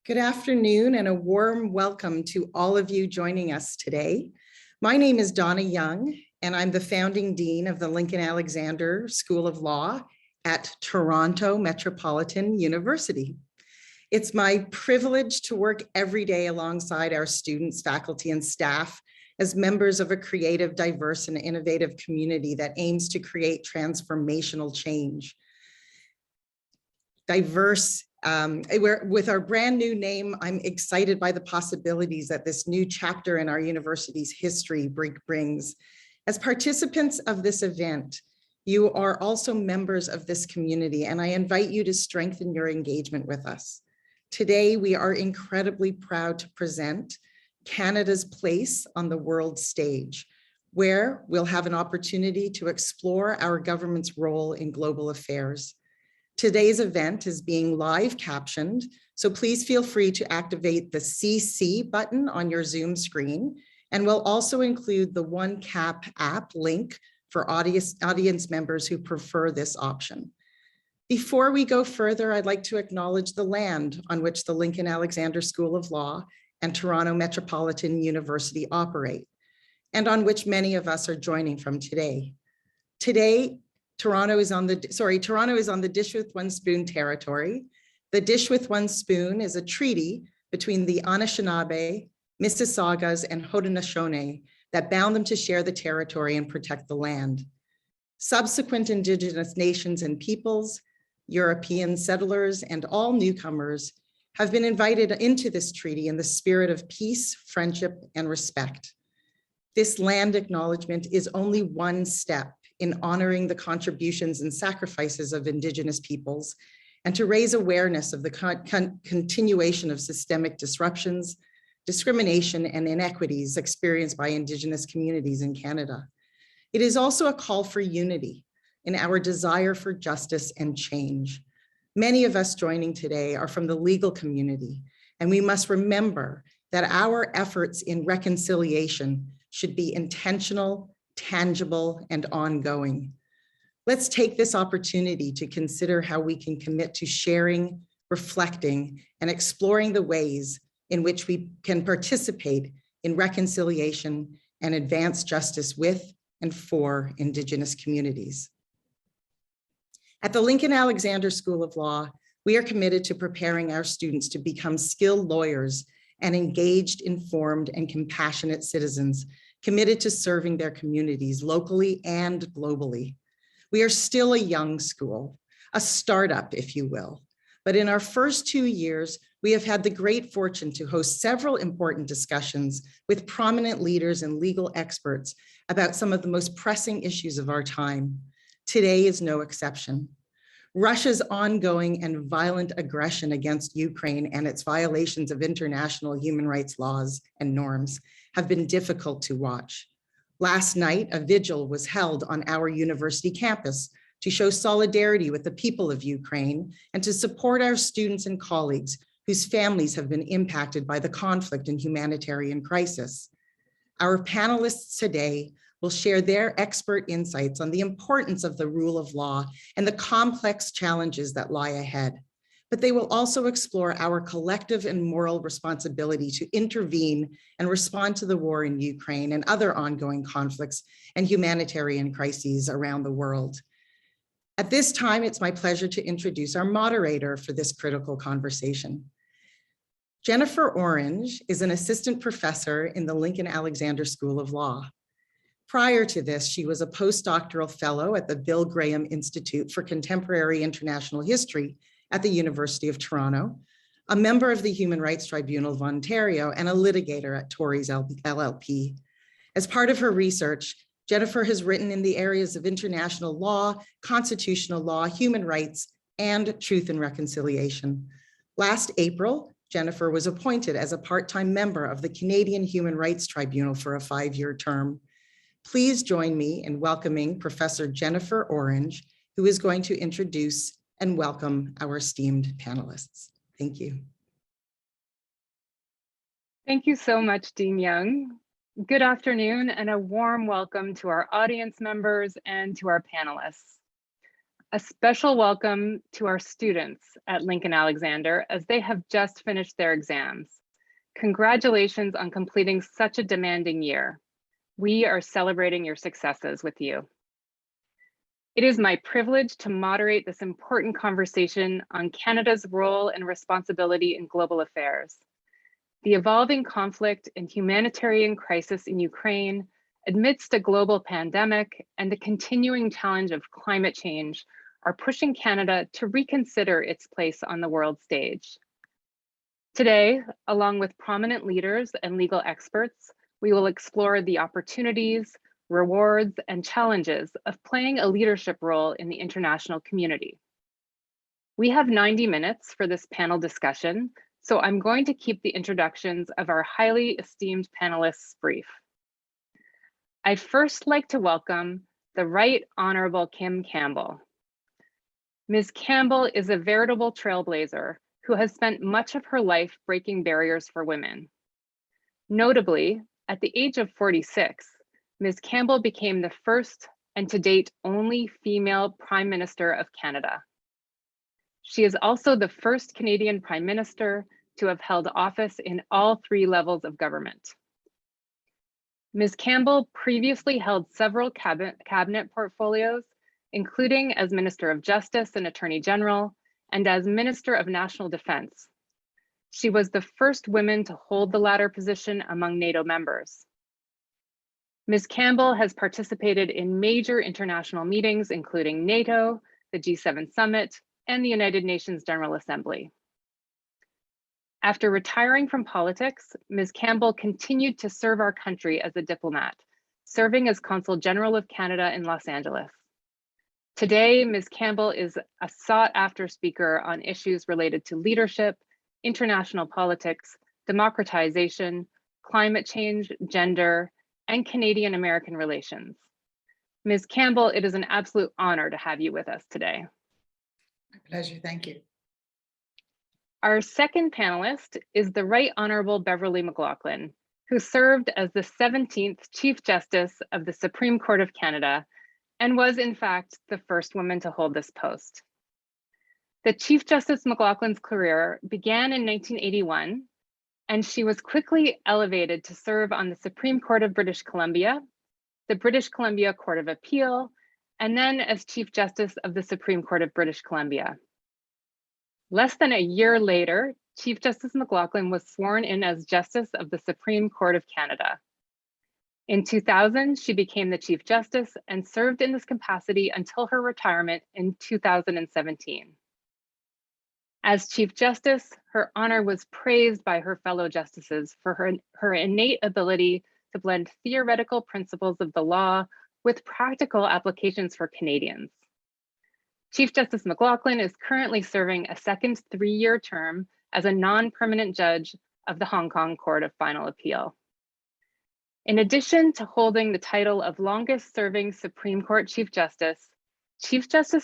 Good afternoon and a warm welcome to all of you joining us today. My name is Donna Young and I'm the founding dean of the Lincoln Alexander School of Law at Toronto Metropolitan University. It's my privilege to work every day alongside our students, faculty, and staff as members of a creative, diverse, and innovative community that aims to create transformational change. With our brand new name, I'm excited by the possibilities that this new chapter in our university's history brings. As participants of this event, you are also members of this community, and I invite you to strengthen your engagement with us. Today, we are incredibly proud to present Canada's place on the world stage, where we'll have an opportunity to explore our government's role in global affairs. Today's event is being live captioned, so please feel free to activate the CC button on your Zoom screen, and we'll also include the OneCap app link for audience members who prefer this option. Before we go further, I'd like to acknowledge the land on which the Lincoln Alexander School of Law and Toronto Metropolitan University operate, and on which many of us are joining from today. Today, Toronto is on the Dish with One Spoon territory. The Dish with One Spoon is a treaty between the Anishinaabe, Mississaugas, and Haudenosaunee that bound them to share the territory and protect the land. Subsequent Indigenous nations and peoples, European settlers, and all newcomers have been invited into this treaty in the spirit of peace, friendship, and respect. This land acknowledgement is only one step in honoring the contributions and sacrifices of Indigenous peoples and to raise awareness of the continuation of systemic disruptions, discrimination, and inequities experienced by Indigenous communities in Canada. It is also a call for unity in our desire for justice and change. Many of us joining today are from the legal community, and we must remember that our efforts in reconciliation should be intentional, tangible, and ongoing. Let's take this opportunity to consider how we can commit to sharing, reflecting, and exploring the ways in which we can participate in reconciliation and advance justice with and for Indigenous communities. At the Lincoln Alexander School of Law, we are committed to preparing our students to become skilled lawyers and engaged, informed, and compassionate citizens committed to serving their communities locally and globally. We are still a young school, a startup, if you will. But in our first 2 years, we have had the great fortune to host several important discussions with prominent leaders and legal experts about some of the most pressing issues of our time. Today is no exception. Russia's ongoing and violent aggression against Ukraine and its violations of international human rights laws and norms have been difficult to watch. Last night, a vigil was held on our university campus to show solidarity with the people of Ukraine and to support our students and colleagues whose families have been impacted by the conflict and humanitarian crisis. Our panelists today will share their expert insights on the importance of the rule of law and the complex challenges that lie ahead. But they will also explore our collective and moral responsibility to intervene and respond to the war in Ukraine and other ongoing conflicts and humanitarian crises around the world. At this time, it's my pleasure to introduce our moderator for this critical conversation. Jennifer Orange is an assistant professor in the Lincoln Alexander School of Law. Prior to this, she was a postdoctoral fellow at the Bill Graham Institute for Contemporary International History at the University of Toronto, a member of the Human Rights Tribunal of Ontario, and a litigator at Torys LLP. As part of her research, Jennifer has written in the areas of international law, constitutional law, human rights, and truth and reconciliation. Last April, Jennifer was appointed as a part-time member of the Canadian Human Rights Tribunal for a 5-year term. Please join me in welcoming Professor Jennifer Orange, who is going to introduce and welcome our esteemed panelists. Thank you. Thank you so much, Dean Young. Good afternoon and a warm welcome to our audience members and to our panelists. A special welcome to our students at Lincoln Alexander as they have just finished their exams. Congratulations on completing such a demanding year. We are celebrating your successes with you. It is my privilege to moderate this important conversation on Canada's role and responsibility in global affairs. The evolving conflict and humanitarian crisis in Ukraine, amidst a global pandemic and the continuing challenge of climate change, are pushing Canada to reconsider its place on the world stage. Today, along with prominent leaders and legal experts, we will explore the opportunities, rewards, and challenges of playing a leadership role in the international community. We have 90 minutes for this panel discussion, so I'm going to keep the introductions of our highly esteemed panelists brief. I'd first like to welcome the Right Honorable Kim Campbell. Ms. Campbell is a veritable trailblazer who has spent much of her life breaking barriers for women. Notably, at the age of 46, Ms. Campbell became the first and to date only female Prime Minister of Canada. She is also the first Canadian Prime Minister to have held office in all 3 levels of government. Ms. Campbell previously held several cabinet portfolios, including as Minister of Justice and Attorney General, and as Minister of National Defense. She was the first woman to hold the latter position among NATO members. Ms. Campbell has participated in major international meetings, including NATO, the G7 Summit, and the United Nations General Assembly. After retiring from politics, Ms. Campbell continued to serve our country as a diplomat, serving as Consul General of Canada in Los Angeles. Today, Ms. Campbell is a sought-after speaker on issues related to leadership, international politics, democratization, climate change, gender, and Canadian-American relations. Ms. Campbell, it is an absolute honor to have you with us today. My pleasure, thank you. Our second panelist is the Right Honorable Beverly Mclaughlin, who served as the 17th Chief Justice of the Supreme Court of Canada and was in fact the first woman to hold this post. The Chief Justice Mclaughlin's career began in 1981, and she was quickly elevated to serve on the Supreme Court of British Columbia, the British Columbia Court of Appeal, and then as Chief Justice of the Supreme Court of British Columbia. Less than a year later, Chief Justice Mclaughlin was sworn in as Justice of the Supreme Court of Canada. In 2000, she became the Chief Justice and served in this capacity until her retirement in 2017. As Chief Justice, her honor was praised by her fellow justices for her innate ability to blend theoretical principles of the law with practical applications for Canadians. Chief Justice Mclaughlin is currently serving a second 3-year term as a non-permanent judge of the Hong Kong Court of Final Appeal. In addition to holding the title of longest serving Supreme Court Chief Justice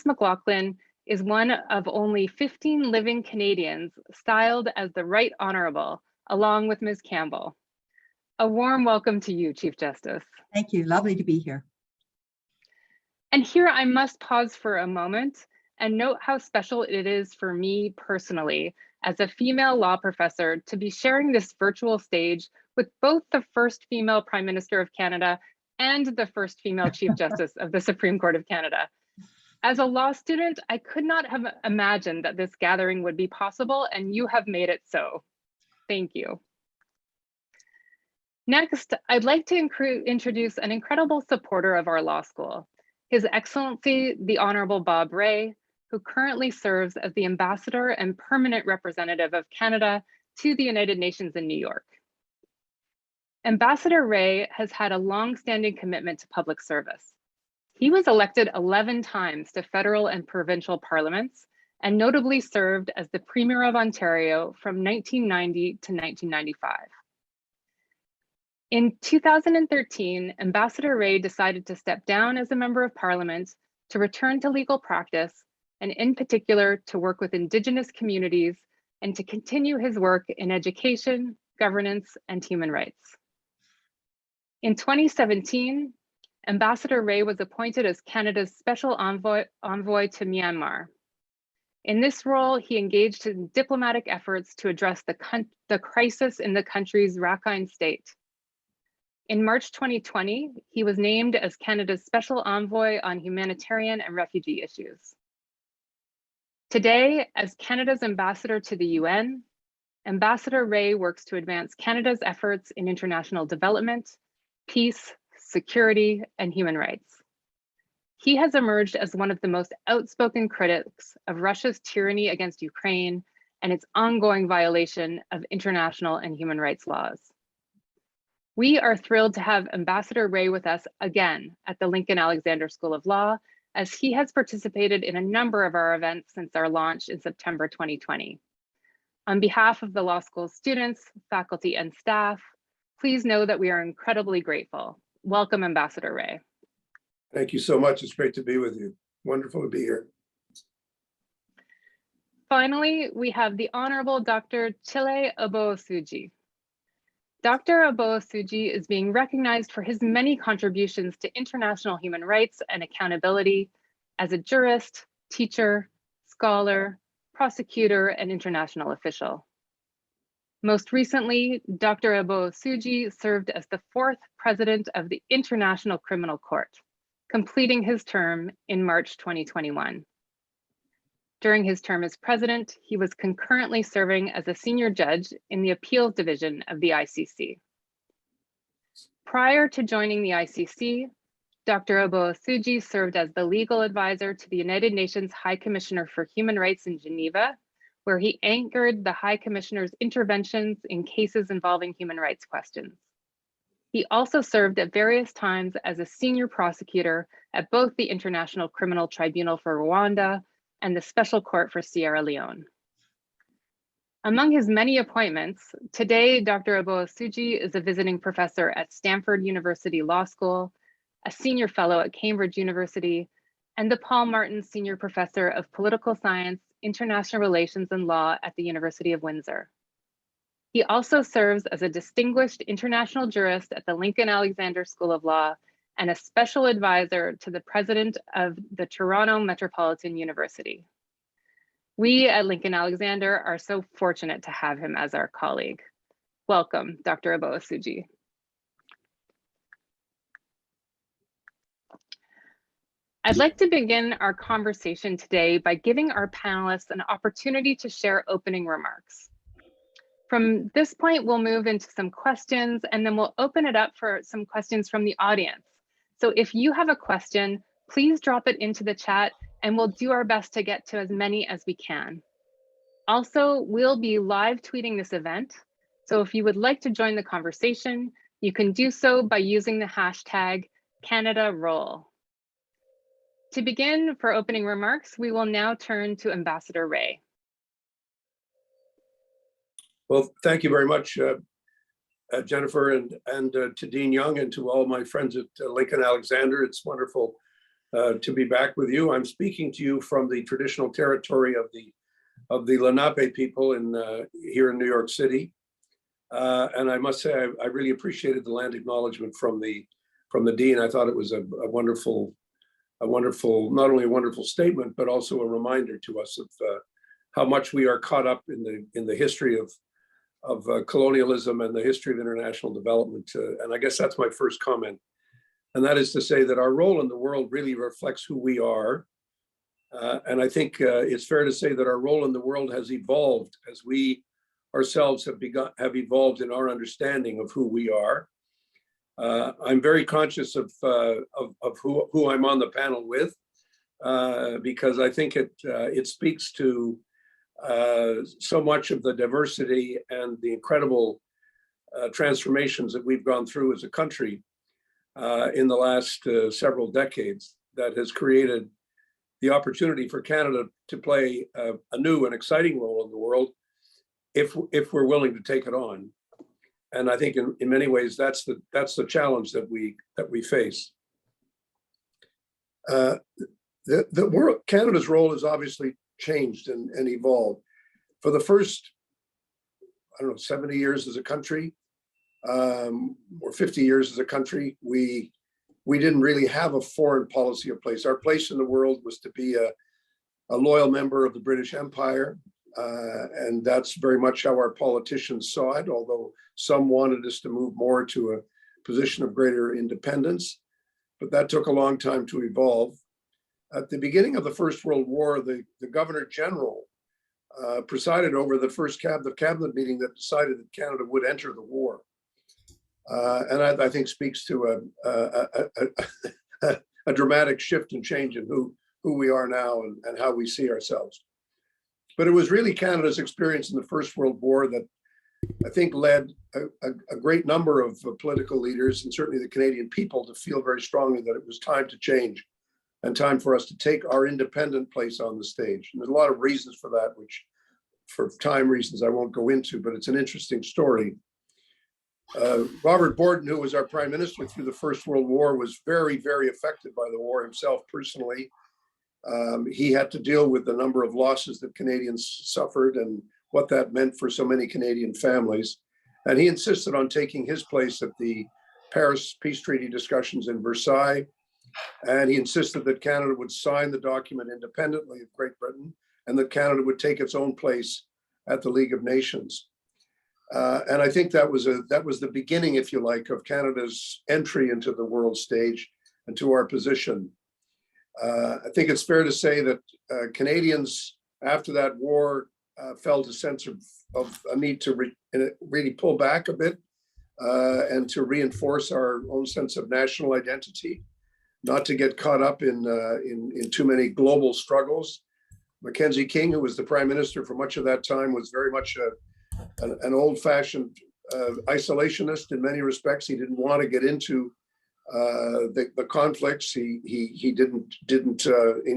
Mclaughlin is one of only 15 living Canadians styled as the Right Honorable, along with Ms. Campbell. A warm welcome to you, Chief Justice. Thank you, lovely to be here. And here I must pause for a moment and note how special it is for me personally, as a female law professor, to be sharing this virtual stage with both the first female Prime Minister of Canada and the first female Chief Justice of the Supreme Court of Canada. As a law student, I could not have imagined that this gathering would be possible, and you have made it so. Thank you. Next, I'd like to introduce an incredible supporter of our law school, His Excellency, the Honorable Bob Rae, who currently serves as the Ambassador and Permanent Representative of Canada to the United Nations in New York. Ambassador Rae has had a long-standing commitment to public service. He was elected 11 times to federal and provincial parliaments, and notably served as the Premier of Ontario from 1990 to 1995. In 2013, Ambassador Rae decided to step down as a member of Parliament to return to legal practice, and in particular to work with Indigenous communities and to continue his work in education, governance, and human rights. In 2017, Ambassador Ray was appointed as Canada's special envoy to Myanmar. In this role, he engaged in diplomatic efforts to address the crisis in the country's Rakhine state. In March 2020, he was named as Canada's special envoy on humanitarian and refugee issues. Today, as Canada's ambassador to the UN, Ambassador Ray works to advance Canada's efforts in international development, peace, security, and human rights. He has emerged as one of the most outspoken critics of Russia's tyranny against Ukraine and its ongoing violation of international and human rights laws. We are thrilled to have Ambassador Ray with us again at the Lincoln Alexander School of Law, as he has participated in a number of our events since our launch in September 2020. On behalf of the law school students, faculty, and staff, please know that we are incredibly grateful. Welcome, Ambassador Ray. Thank you so much. It's great to be with you. Wonderful to be here. Finally, we have the Honorable Dr. Chile Obosuji. Dr. Obosuji is being recognized for his many contributions to international human rights and accountability as a jurist, teacher, scholar, prosecutor, and international official. Most recently, Dr. Obosuji served as the 4th president of the International Criminal Court, completing his term in March 2021. During his term as president, he was concurrently serving as a senior judge in the appeals division of the ICC. Prior to joining the ICC, Dr. Obosuji served as the legal advisor to the United Nations High Commissioner for Human Rights in Geneva, where he anchored the High Commissioner's interventions in cases involving human rights questions. He also served at various times as a senior prosecutor at both the International Criminal Tribunal for Rwanda and the Special Court for Sierra Leone. Among his many appointments, today Dr. Obosuji is a visiting professor at Stanford University Law School, a senior fellow at Cambridge University, and the Paul Martin Senior Professor of Political Science, International Relations and Law at the University of Windsor. He also serves as a distinguished international jurist at the Lincoln Alexander School of Law and a special advisor to the president of the Toronto Metropolitan University. We at Lincoln Alexander are so fortunate to have him as our colleague. Welcome, Dr. Obosuji. I'd like to begin our conversation today by giving our panelists an opportunity to share opening remarks. From this point, we'll move into some questions, and then we'll open it up for some questions from the audience. So if you have a question, please drop it into the chat and we'll do our best to get to as many as we can. Also, we'll be live tweeting this event. So if you would like to join the conversation, you can do so by using the hashtag #CanadaRoll. To begin, for opening remarks, we will now turn to Ambassador Ray. Well, thank you very much, Jennifer, and to Dean Young and to all my friends at Lincoln Alexander. It's wonderful to be back with you. I'm speaking to you from the traditional territory of the Lenape people here in New York City. And I must say, I really appreciated the land acknowledgement from the Dean. I thought it was a wonderful, not only a wonderful statement, but also a reminder to us of how much we are caught up in the history of colonialism and the history of international development. And I guess that's my first comment. And that is to say that our role in the world really reflects who we are. And I think it's fair to say that our role in the world has evolved as we ourselves have evolved in our understanding of who we are. I'm very conscious of who I'm on the panel with, because I think it speaks to so much of the diversity and the incredible transformations that we've gone through as a country in the last several decades that has created the opportunity for Canada to play a new and exciting role in the world if we're willing to take it on. And I think in many ways that's the challenge that we face. The world, Canada's role has obviously changed and evolved. For the first, 70 years as a country, or 50 years as a country, we we didn't really have a foreign policy in place. Our place in the world was to be a loyal member of the British Empire. And that's very much how our politicians saw it, although some wanted us to move more to a position of greater independence. But that took a long time to evolve. At the beginning of the First World War, the Governor General presided over the first cabinet meeting that decided that Canada would enter the war. And I think speaks to a dramatic shift and change in who we are now and how we see ourselves. But it was really Canada's experience in the First World War that I think led a great number of political leaders, and certainly the Canadian people, to feel very strongly that it was time to change and time for us to take our independent place on the stage. And there's a lot of reasons for that, which for time reasons I won't go into, but it's an interesting story. Robert Borden, who was our prime minister through the First World War, was very, very affected by the war himself personally. He had to deal with the number of losses that Canadians suffered and what that meant for so many Canadian families. And he insisted on taking his place at the Paris Peace Treaty discussions in Versailles. And he insisted that Canada would sign the document independently of Great Britain and that Canada would take its own place at the League of Nations. And I think that was the beginning, if you like, of Canada's entry into the world stage and to our position. I think it's fair to say that Canadians, after that war, felt a sense of a need to really pull back a bit and to reinforce our own sense of national identity, not to get caught up in too many global struggles. Mackenzie King, who was the prime minister for much of that time, was very much an old-fashioned isolationist in many respects. He didn't want to get into the conflicts. He didn't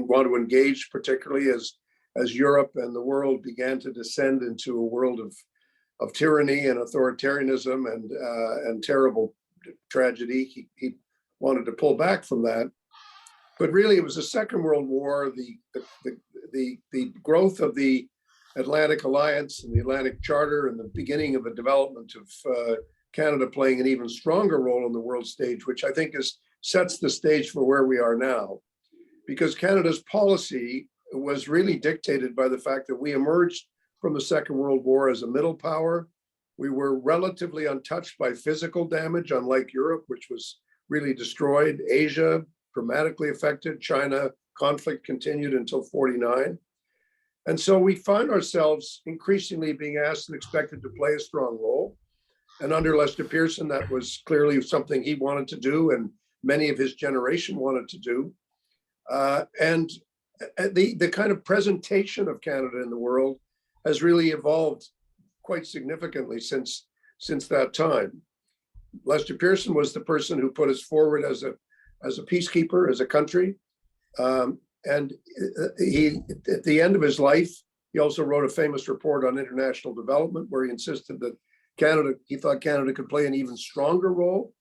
want to engage, particularly as Europe and the world began to descend into a world of tyranny and authoritarianism and terrible tragedy. He wanted to pull back from that. But really, it was the Second World War, the growth of the Atlantic Alliance and the Atlantic Charter, and the beginning of a development of Canada playing an even stronger role on the world stage, which I think sets the stage for where we are now. Because Canada's policy was really dictated by the fact that we emerged from the Second World War as a middle power. We were relatively untouched by physical damage, unlike Europe, which was really destroyed. Asia, dramatically affected. China, conflict continued until 49. And so we find ourselves increasingly being asked and expected to play a strong role. And under Lester Pearson, that was clearly something he wanted to do and many of his generation wanted to do. And the kind of presentation of Canada in the world has really evolved quite significantly since that time. Lester Pearson was the person who put us forward as a peacekeeper, as a country. And he, at the end of his life, he also wrote a famous report on international development where he insisted that he thought Canada could play an even stronger role.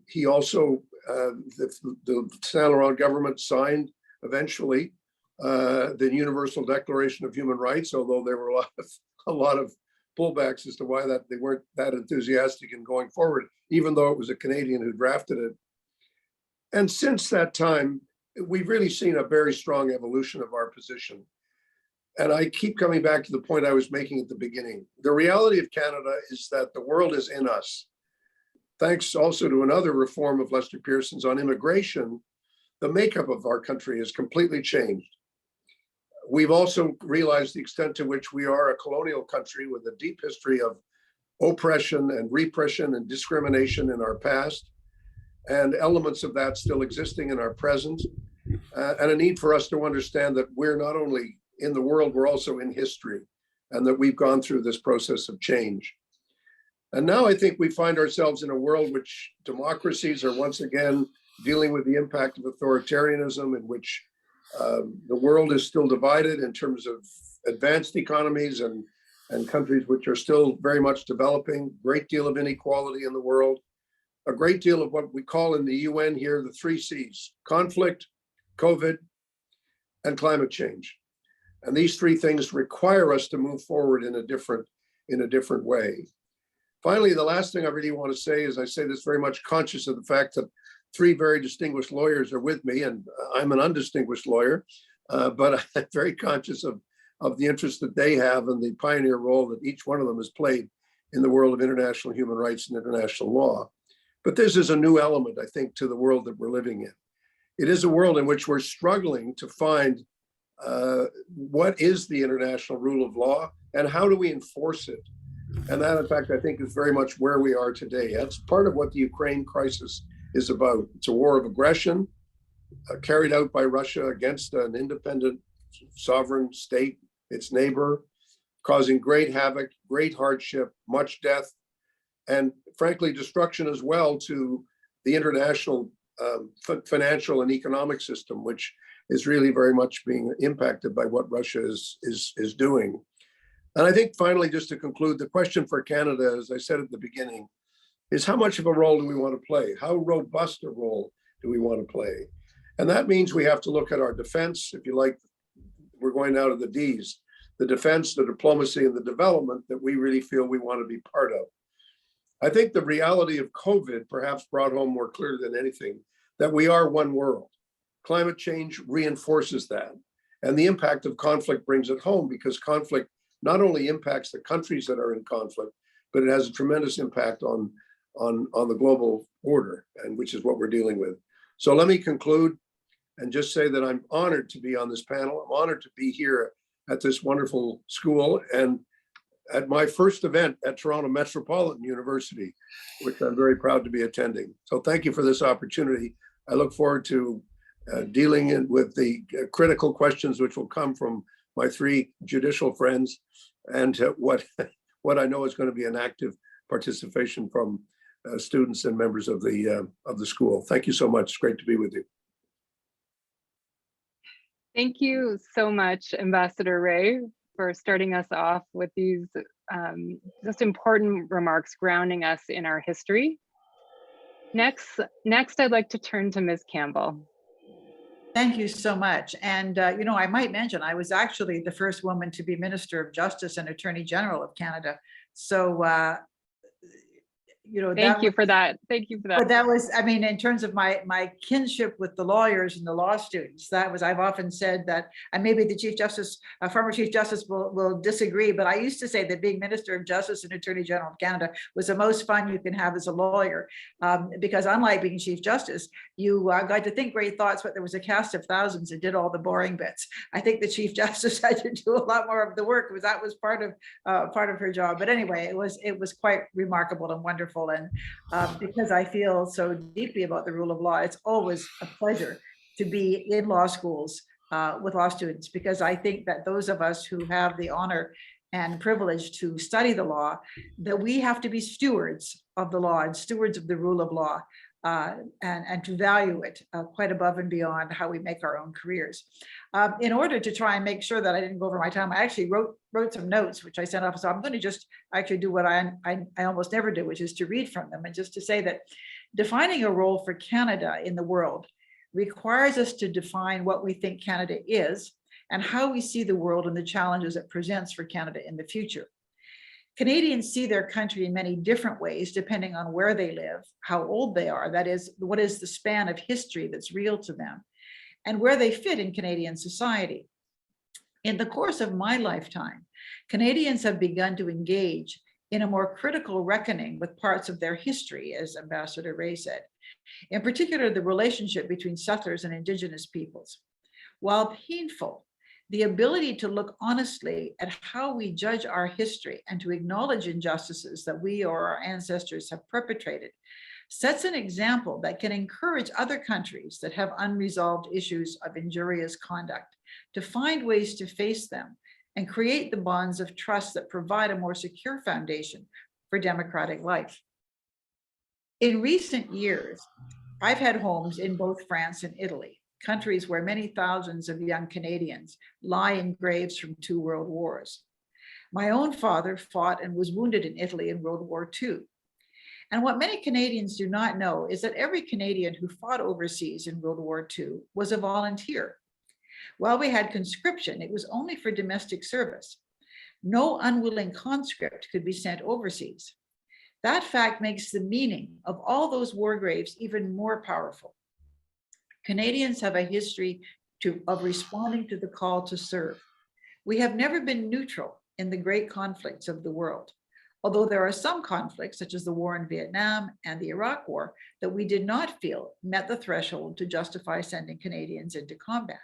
He also, the Saint Laurent government signed eventually the Universal Declaration of Human Rights, although there were a lot of pullbacks as to why they weren't that enthusiastic in going forward, even though it was a Canadian who drafted it. And since that time, we've really seen a very strong evolution of our position. And I keep coming back to the point I was making at the beginning. The reality of Canada is that the world is in us. Thanks also to another reform of Lester Pearson's on immigration, the makeup of our country has completely changed. We've also realized the extent to which we are a colonial country with a deep history of oppression and repression and discrimination in our past, and elements of that still existing in our present, and a need for us to understand that we're not only in the world, we're also in history, and that we've gone through this process of change. And now I think we find ourselves in a world which democracies are once again dealing with the impact of authoritarianism, in which the world is still divided in terms of advanced economies and countries which are still very much developing, great deal of inequality in the world, a great deal of what we call in the UN here, the 3 Cs: conflict, COVID, and climate change. And these 3 things require us to move forward in a different way. Finally, the last thing I really want to say is I say this very much conscious of the fact that three very distinguished lawyers are with me, and I'm an undistinguished lawyer, but I'm very conscious of the interest that they have and the pioneer role that each one of them has played in the world of international human rights and international law. But this is a new element, I think, to the world that we're living in. It is a world in which we're struggling to find what is the international rule of law and how do we enforce it? And that, in fact, I think is very much where we are today. That's part of what the Ukraine crisis is about. It's a war of aggression carried out by Russia against an independent sovereign state, its neighbor, causing great havoc, great hardship, much death, and frankly, destruction as well to the international financial and economic system, which is really very much being impacted by what Russia is doing. And I think finally, just to conclude, the question for Canada, as I said at the beginning, is how much of a role do we want to play? How robust a role do we want to play? And that means we have to look at our defense, if you like, we're going out of the Ds, the defense, the diplomacy, and the development that we really feel we want to be part of. I think the reality of COVID perhaps brought home more clear than anything that we are one world. Climate change reinforces that. And the impact of conflict brings it home, because conflict not only impacts the countries that are in conflict, but it has a tremendous impact on the global order, and which is what we're dealing with. So let me conclude and just say that I'm honored to be on this panel. I'm honored to be here at this wonderful school and at my first event at Toronto Metropolitan University, which I'm very proud to be attending. So thank you for this opportunity. I look forward to dealing with the critical questions which will come from my three judicial friends, and what I know is going to be an active participation from students and members of the school. Thank you so much. It's great to be with you. Thank you so much, Ambassador Ray, for starting us off with these just important remarks grounding us in our history. Next, I'd like to turn to Ms. Campbell. Thank you so much. And, you know, I might mention, I was actually the first woman to be Minister of Justice and Attorney General of Canada. So, you know, Thank you for that. Thank you for that. But that was, I mean, in terms of my kinship with the lawyers and the law students, that was, I've often said that, and maybe the Chief Justice, former Chief Justice will disagree, but I used to say that being Minister of Justice and Attorney General of Canada was the most fun you can have as a lawyer, because unlike being Chief Justice, you got to think great thoughts, but there was a cast of thousands that did all the boring bits. I think the Chief Justice had to do a lot more of the work, because that was part of her job. But anyway, it was quite remarkable and wonderful. And because I feel so deeply about the rule of law, it's always a pleasure to be in law schools with law students, because I think that those of us who have the honor and privilege to study the law, that we have to be stewards of the law and stewards of the rule of law, and to value it quite above and beyond how we make our own careers. In order to try and make sure that I didn't go over my time, I actually wrote some notes, which I sent off. So I'm going to just actually do what I almost never do, which is to read from them, and just to say that defining a role for Canada in the world requires us to define what we think Canada is and how we see the world and the challenges it presents for Canada in the future. Canadians see their country in many different ways, depending on where they live, how old they are, that is, what is the span of history that's real to them, and where they fit in Canadian society. In the course of my lifetime, Canadians have begun to engage in a more critical reckoning with parts of their history, as Ambassador Ray said, in particular, the relationship between settlers and Indigenous peoples. While painful, the ability to look honestly at how we judge our history and to acknowledge injustices that we or our ancestors have perpetrated sets an example that can encourage other countries that have unresolved issues of injurious conduct to find ways to face them and create the bonds of trust that provide a more secure foundation for democratic life. In recent years, I've had homes in both France and Italy, countries where many thousands of young Canadians lie in graves from 2 world wars. My own father fought and was wounded in Italy in World War II. And what many Canadians do not know is that every Canadian who fought overseas in World War II was a volunteer. While we had conscription, it was only for domestic service. No unwilling conscript could be sent overseas. That fact makes the meaning of all those war graves even more powerful. Canadians have a history of responding to the call to serve. We have never been neutral in the great conflicts of the world, although there are some conflicts, such as the war in Vietnam and the Iraq War, that we did not feel met the threshold to justify sending Canadians into combat.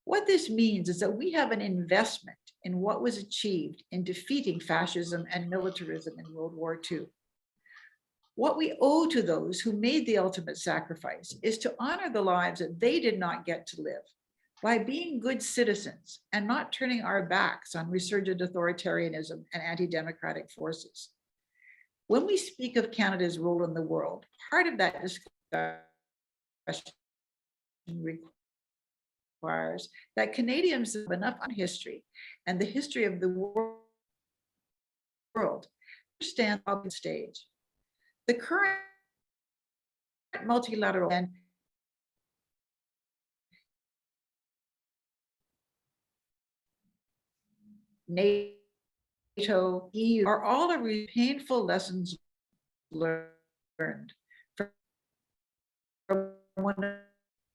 What this means is that we have an investment in what was achieved in defeating fascism and militarism in World War II. What we owe to those who made the ultimate sacrifice is to honor the lives that they did not get to live by being good citizens and not turning our backs on resurgent authoritarianism and anti-democratic forces. When we speak of Canada's role in the world, part of that discussion requires that Canadians have enough on history and the history of the world to understand the stage. The current multilateral and NATO, EU are all a painful lessons learned from one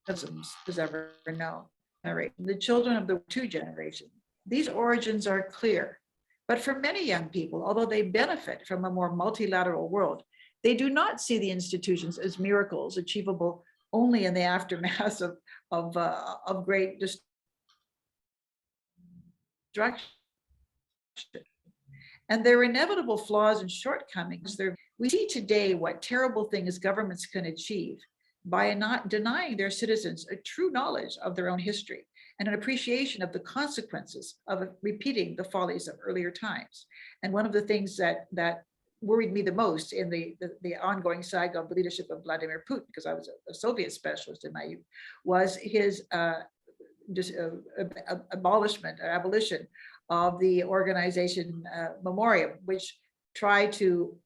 of them has ever known. The children of the two generations. These origins are clear, but for many young people, although they benefit from a more multilateral world, they do not see the institutions as miracles achievable only in the aftermath of great destruction. And their inevitable flaws and shortcomings. We see today what terrible things governments can achieve by not denying their citizens a true knowledge of their own history and an appreciation of the consequences of repeating the follies of earlier times. And one of the things that worried me the most in the ongoing saga of the leadership of Vladimir Putin, because I was a Soviet specialist in my youth, was his abolition of the organization Memoriam, which tried to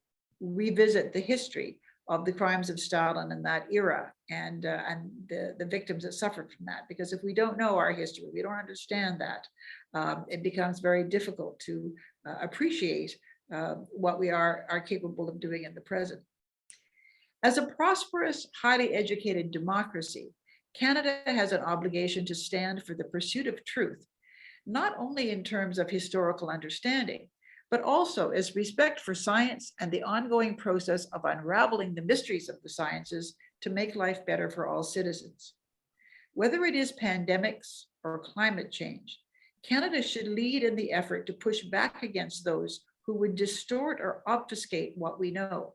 revisit the history of the crimes of Stalin in that era and the victims that suffered from that. Because if we don't know our history, we don't understand that, it becomes very difficult to appreciate what we are capable of doing in the present. As a prosperous, highly educated democracy, Canada has an obligation to stand for the pursuit of truth, not only in terms of historical understanding, but also as respect for science and the ongoing process of unraveling the mysteries of the sciences to make life better for all citizens. Whether it is pandemics or climate change, Canada should lead in the effort to push back against those who would distort or obfuscate what we know.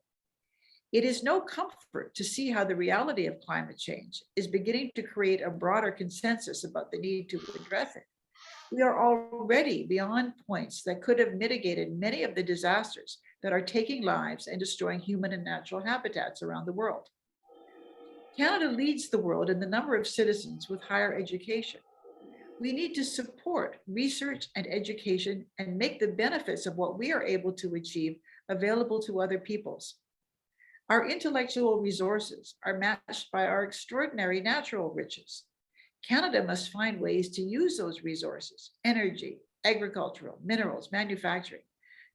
It is no comfort to see how the reality of climate change is beginning to create a broader consensus about the need to address it. We are already beyond points that could have mitigated many of the disasters that are taking lives and destroying human and natural habitats around the world. Canada leads the world in the number of citizens with higher education. We need to support research and education and make the benefits of what we are able to achieve available to other peoples. Our intellectual resources are matched by our extraordinary natural riches. Canada must find ways to use those resources, energy, agricultural, minerals, manufacturing,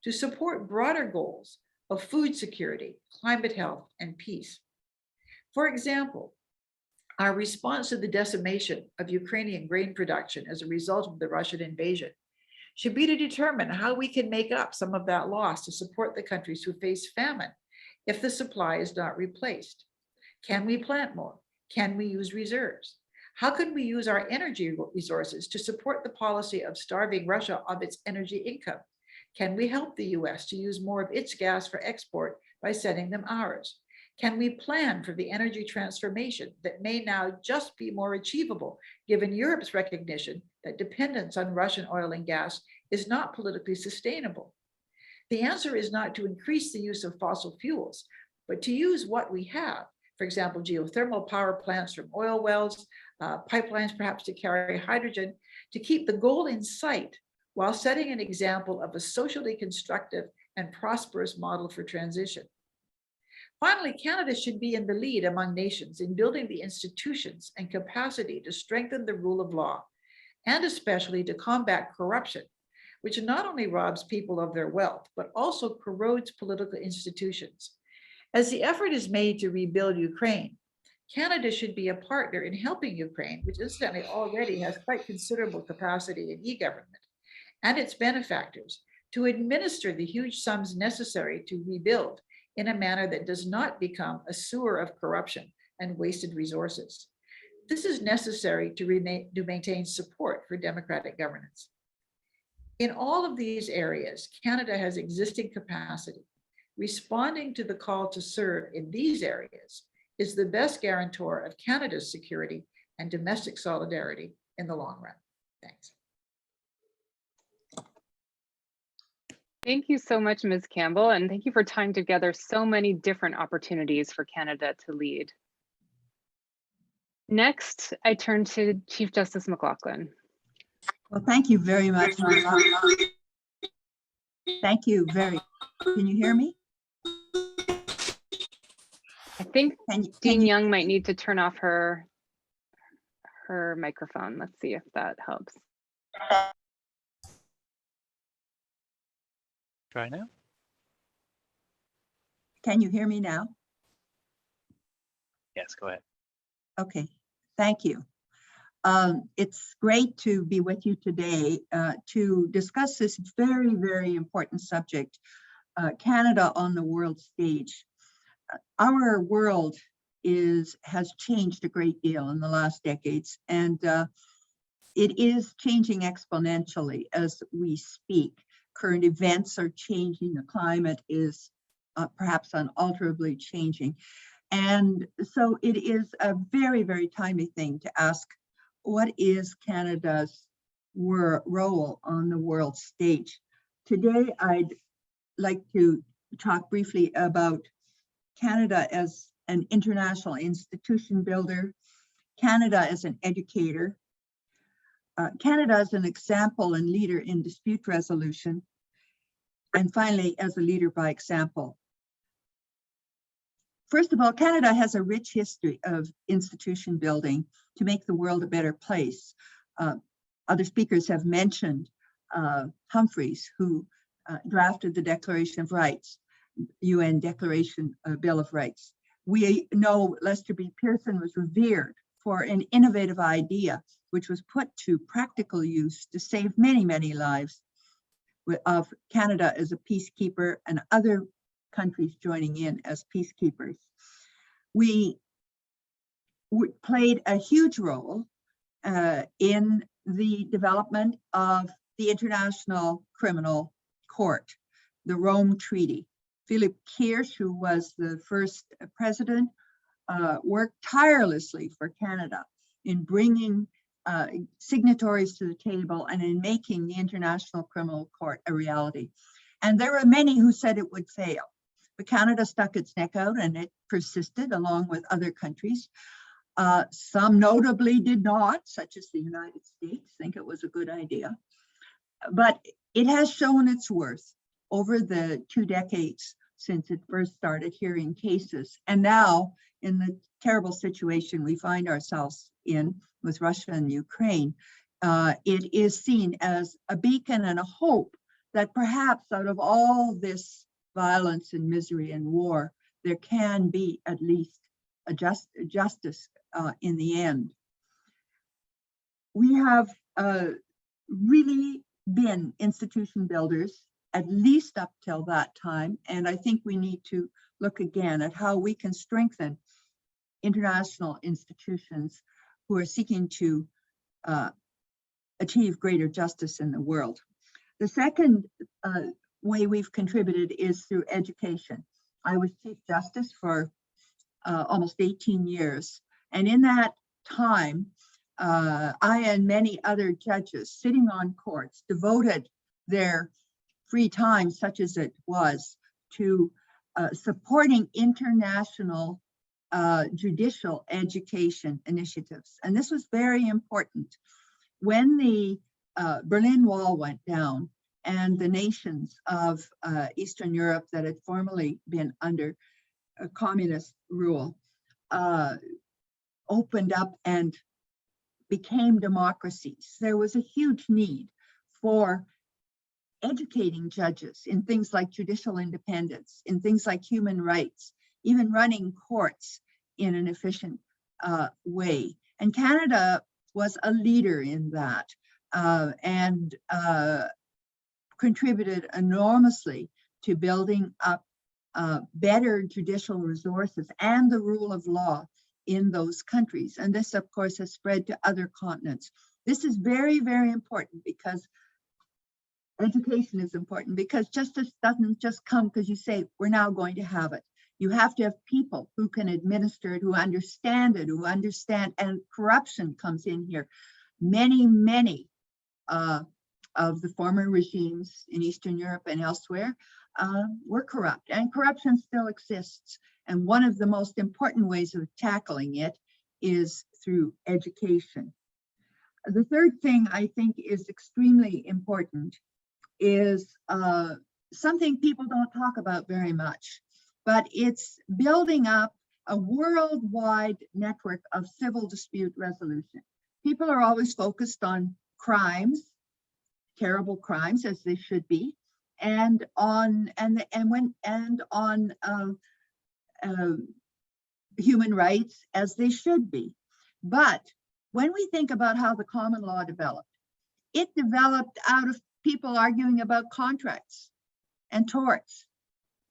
to support broader goals of food security, climate health, and peace. For example, our response to the decimation of Ukrainian grain production as a result of the Russian invasion should be to determine how we can make up some of that loss to support the countries who face famine if the supply is not replaced. Can we plant more? Can we use reserves? How can we use our energy resources to support the policy of starving Russia of its energy income? Can we help the US to use more of its gas for export by sending them ours? Can we plan for the energy transformation that may now just be more achievable given Europe's recognition that dependence on Russian oil and gas is not politically sustainable? The answer is not to increase the use of fossil fuels, but to use what we have. For example, geothermal power plants from oil wells, pipelines perhaps to carry hydrogen, to keep the goal in sight while setting an example of a socially constructive and prosperous model for transition. Finally, Canada should be in the lead among nations in building the institutions and capacity to strengthen the rule of law, and especially to combat corruption which not only robs people of their wealth, but also corrodes political institutions. As the effort is made to rebuild Ukraine, Canada should be a partner in helping Ukraine, which incidentally already has quite considerable capacity in e-government, and its benefactors to administer the huge sums necessary to rebuild in a manner that does not become a sewer of corruption and wasted resources. This is necessary to maintain support for democratic governance. In all of these areas, Canada has existing capacity. Responding to the call to serve in these areas is the best guarantor of Canada's security and domestic solidarity in the long run. Thanks. Thank you so much, Ms. Campbell, and thank you for tying together so many different opportunities for Canada to lead. Next, I turn to Chief Justice Mclaughlin. Well, thank you very much. Thank you very. Can you hear me? I think Can Dean you, Young might need to turn off her microphone. Let's see if that helps. Try now. can you hear me now? Yes, go ahead. Okay, thank you. It's great to be with you today to discuss this very, very important subject, Canada on the world stage. Our world has changed a great deal in the last decades, and it is changing exponentially as we speak. Current events are changing, the climate is perhaps unalterably changing. And so it is a very, very timely thing to ask, what is Canada's role on the world stage? Today, I'd like to talk briefly about Canada as an international institution builder, Canada as an educator, Canada as an example and leader in dispute resolution, and finally, as a leader by example. First of all, Canada has a rich history of institution building to make the world a better place. Other speakers have mentioned Humphreys, who drafted the Declaration of Rights, UN Declaration Bill of Rights. We know Lester B. Pearson was revered for an innovative idea which was put to practical use to save many, many lives of Canada as a peacekeeper and other countries joining in as peacekeepers. We played a huge role in the development of the International Criminal Court, the Rome Treaty. Philip Kirsch, who was the first president, worked tirelessly for Canada in bringing signatories to the table and in making the International Criminal Court a reality. And there were many who said it would fail, but Canada stuck its neck out and it persisted along with other countries. Some notably did not, such as the United States, think it was a good idea. But it has shown its worth over the 2 decades since it first started hearing cases. And now, in the terrible situation we find ourselves in with Russia and Ukraine, it is seen as a beacon and a hope that perhaps out of all this violence and misery and war, there can be at least a justice in the end. We have really been institution builders, at least up till that time. And I think we need to look again at how we can strengthen international institutions who are seeking to achieve greater justice in the world. The second way we've contributed is through education. I was Chief Justice for almost 18 years. And in that time, I and many other judges sitting on courts devoted their free time, such as it was, to supporting international judicial education initiatives. And this was very important. When the Berlin Wall went down and the nations of Eastern Europe that had formerly been under communist rule opened up and became democracies, there was a huge need for educating judges in things like judicial independence, in things like human rights, even running courts in an efficient way. And Canada was a leader in that and contributed enormously to building up better judicial resources and the rule of law in those countries. And this, of course, has spread to other continents. This is very, very important because education is important, because justice doesn't just come because you say, we're now going to have it. You have to have people who can administer it, who understand it, and corruption comes in here. Many of the former regimes in Eastern Europe and elsewhere were corrupt, and corruption still exists. And one of the most important ways of tackling it is through education. The third thing I think is extremely important is something people don't talk about very much, but it's building up a worldwide network of civil dispute resolution. People are always focused on crimes, terrible crimes, as they should be, and on human rights, as they should be. But when we think about how the common law developed, it developed out of people arguing about contracts and torts,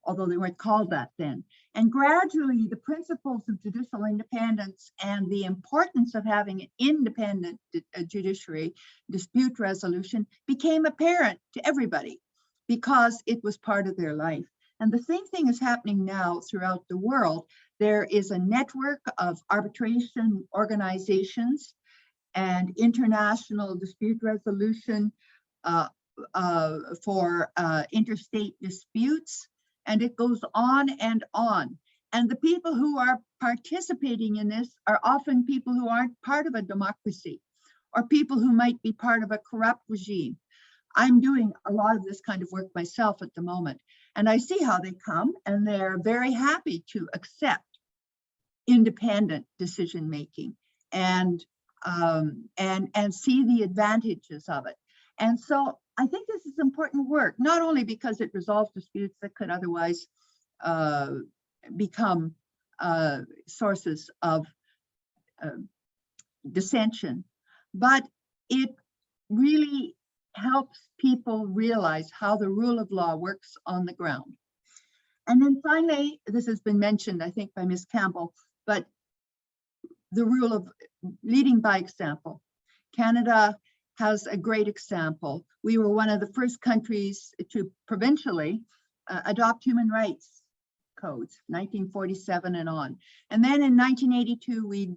although they weren't called that then. And gradually, the principles of judicial independence and the importance of having an independent judiciary dispute resolution became apparent to everybody because it was part of their life. And the same thing is happening now throughout the world. There is a network of arbitration organizations and international dispute resolution for interstate disputes, and it goes on and on. And the people who are participating in this are often people who aren't part of a democracy or people who might be part of a corrupt regime. I'm doing a lot of this kind of work myself at the moment, and I see how they come, and they're very happy to accept independent decision making and see the advantages of it. And so I think this is important work, not only because it resolves disputes that could otherwise become sources of dissension, but it really helps people realize how the rule of law works on the ground. And then finally, this has been mentioned, I think, by Ms. Campbell, but the rule of leading by example. Canada has a great example. We were one of the first countries to provincially adopt human rights codes, 1947 and on. And then in 1982, we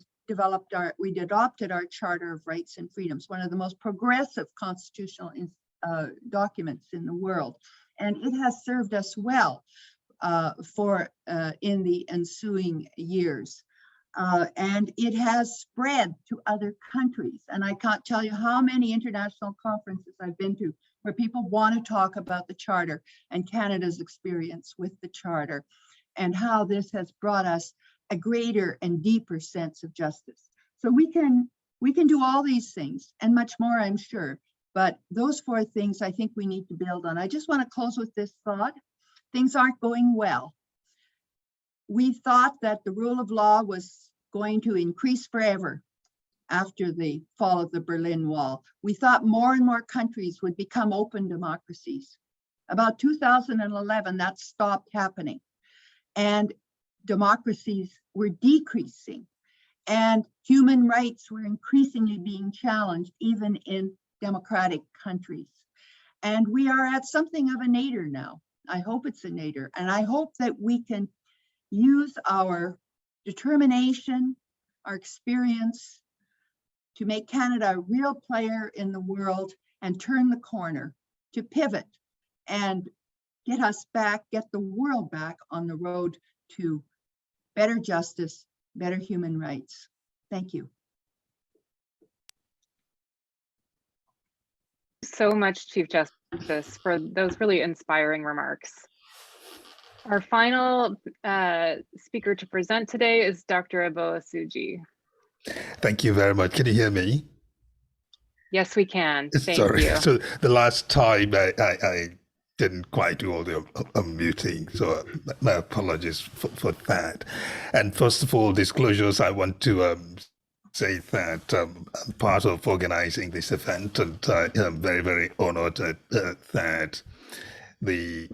adopted our Charter of Rights and Freedoms, one of the most progressive constitutional documents in the world. And it has served us well in the ensuing years. And it has spread to other countries. And I can't tell you how many international conferences I've been to where people want to talk about the Charter and Canada's experience with the Charter and how this has brought us a greater and deeper sense of justice. So we can do all these things and much more, I'm sure. But those four things I think we need to build on. I just want to close with this thought. Things aren't going well. We thought that the rule of law was going to increase forever after the fall of the Berlin Wall. We thought more and more countries would become open democracies. About 2011, that stopped happening. And democracies were decreasing. And human rights were increasingly being challenged, even in democratic countries. And we are at something of a nadir now. I hope it's a nadir. And I hope that we can use our determination, our experience to make Canada a real player in the world and turn the corner, to pivot and get us back, get the world back on the road to better justice, better human rights. Thank you. So much, Chief Justice, for those really inspiring remarks. Our final speaker to present today is Dr. Abo Asuji. Thank you very much. Can you hear me? Yes, we can. Thank Sorry. you. So the last time I didn't quite do all the unmuting, so my apologies for that. And first of all, disclosures, I want to say that I'm part of organizing this event, and I am very, very honored that the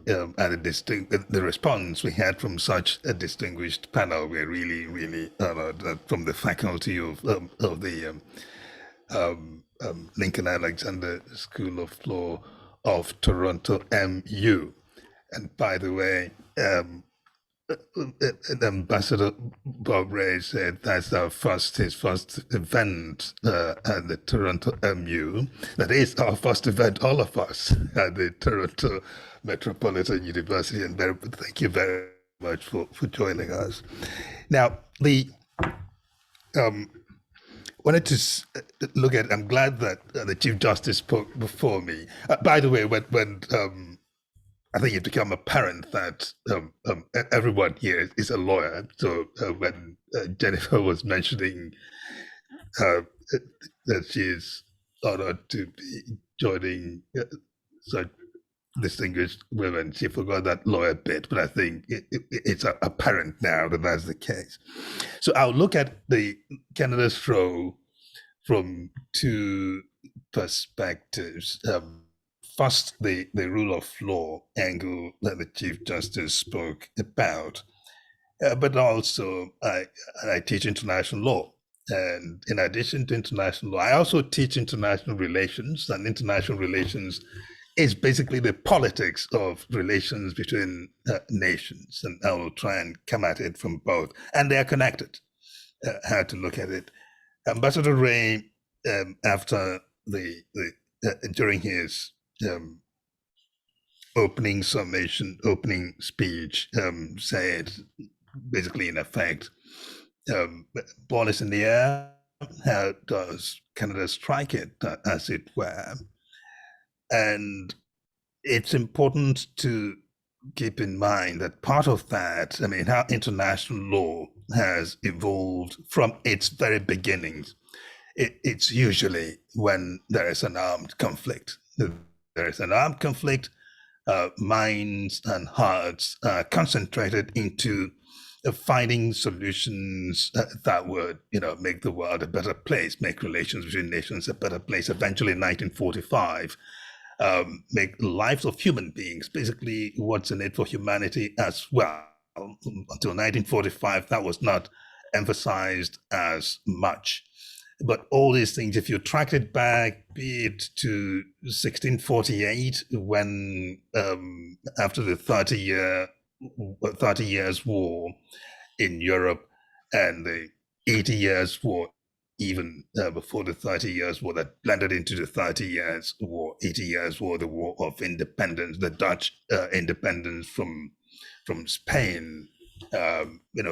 response we had from such a distinguished panel. We're really, really honored from the faculty of the Lincoln Alexander School of Law of Toronto, MU. And by the way, Ambassador Bob Ray said that's his first event at the Toronto MU. That is our first event, all of us, at the Toronto Metropolitan University. And thank you very much for joining us. Now, wanted to look at, I'm glad that the Chief Justice spoke before me. By the way, when I think it became apparent that everyone here is a lawyer. So when Jennifer was mentioning that she is honored to be joining such distinguished women, she forgot that lawyer bit, but I think it's apparent now that that's the case. So I'll look at the Canada's role from two perspectives. First, the rule of law angle that the Chief Justice spoke about, but also I teach international law. And in addition to international law, I also teach international relations, and international relations is basically the politics of relations between nations. And I will try and come at it from both. And they are connected, how to look at it. Ambassador Ray, after during his opening speech, said basically in effect, ball is in the air, how does Canada strike it, as it were? And it's important to keep in mind that part of that, I mean, how international law has evolved from its very beginnings. It's usually when there is an armed conflict. There is an armed conflict, minds and hearts are concentrated into finding solutions that would, make the world a better place, make relations between nations a better place. Eventually, in 1945, make lives of human beings basically what's in it for humanity as well. Until 1945, that was not emphasized as much. But all these things, if you track it back, be it to 1648, when after the 30 years war in Europe, and the 80 years war, even before the 30 years war that blended into the 30 years war, 80 years war, the War of Independence, the Dutch independence from Spain.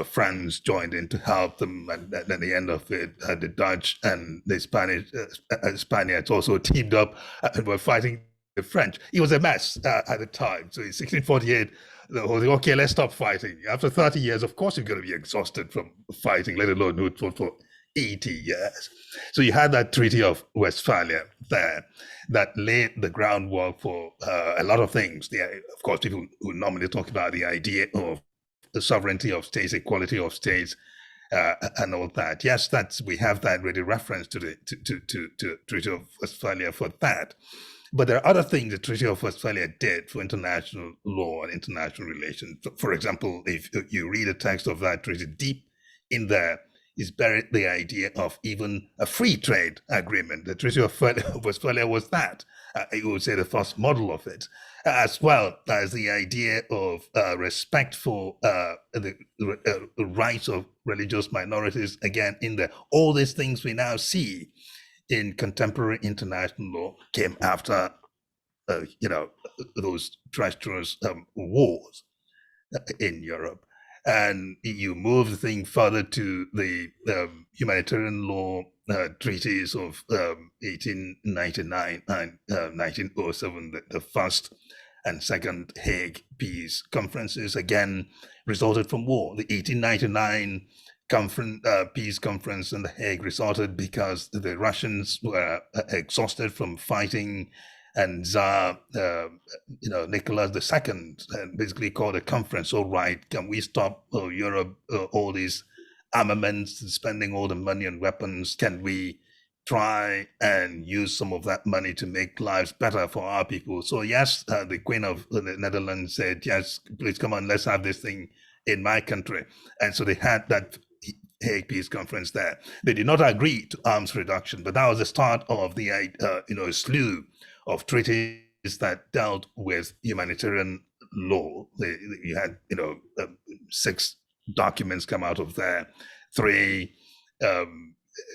France joined in to help them, and at the end of it, the Dutch and the Spaniards also teamed up and were fighting the French. It was a mess at the time. So in 1648, they were like, okay, let's stop fighting. After 30 years, of course, you're going to be exhausted from fighting, let alone who fought for 80 years. So you had that Treaty of Westphalia there that laid the groundwork for a lot of things. Of course, people who normally talk about the idea of the sovereignty of states, equality of states, and all that. Yes, we have that ready reference to the to Treaty of Westphalia for that. But there are other things the Treaty of Westphalia did for international law and international relations. For example, if you read the text of that treaty, deep in there is buried the idea of even a free trade agreement. The Treaty of Westphalia was that. I would say the first model of it, as well as the idea of respect for the rights of religious minorities. Again, in there, all these things we now see in contemporary international law came after, those treacherous wars in Europe. And you move the thing further to the humanitarian law treaties of 1899 and 1907, the first and second Hague Peace Conferences, again, resulted from war. The 1899 peace conference in The Hague resulted because the Russians were exhausted from fighting, and Tsar, Nicholas II basically called a conference. All right, can we stop Europe, all these armaments, spending all the money on weapons? Can we try and use some of that money to make lives better for our people? So yes, the Queen of the Netherlands said, yes, please come on, let's have this thing in my country. And so they had that Hague Peace Conference there. They did not agree to arms reduction, but that was the start of the a slew of treaties that dealt with humanitarian law. You had 6 documents come out of there, 3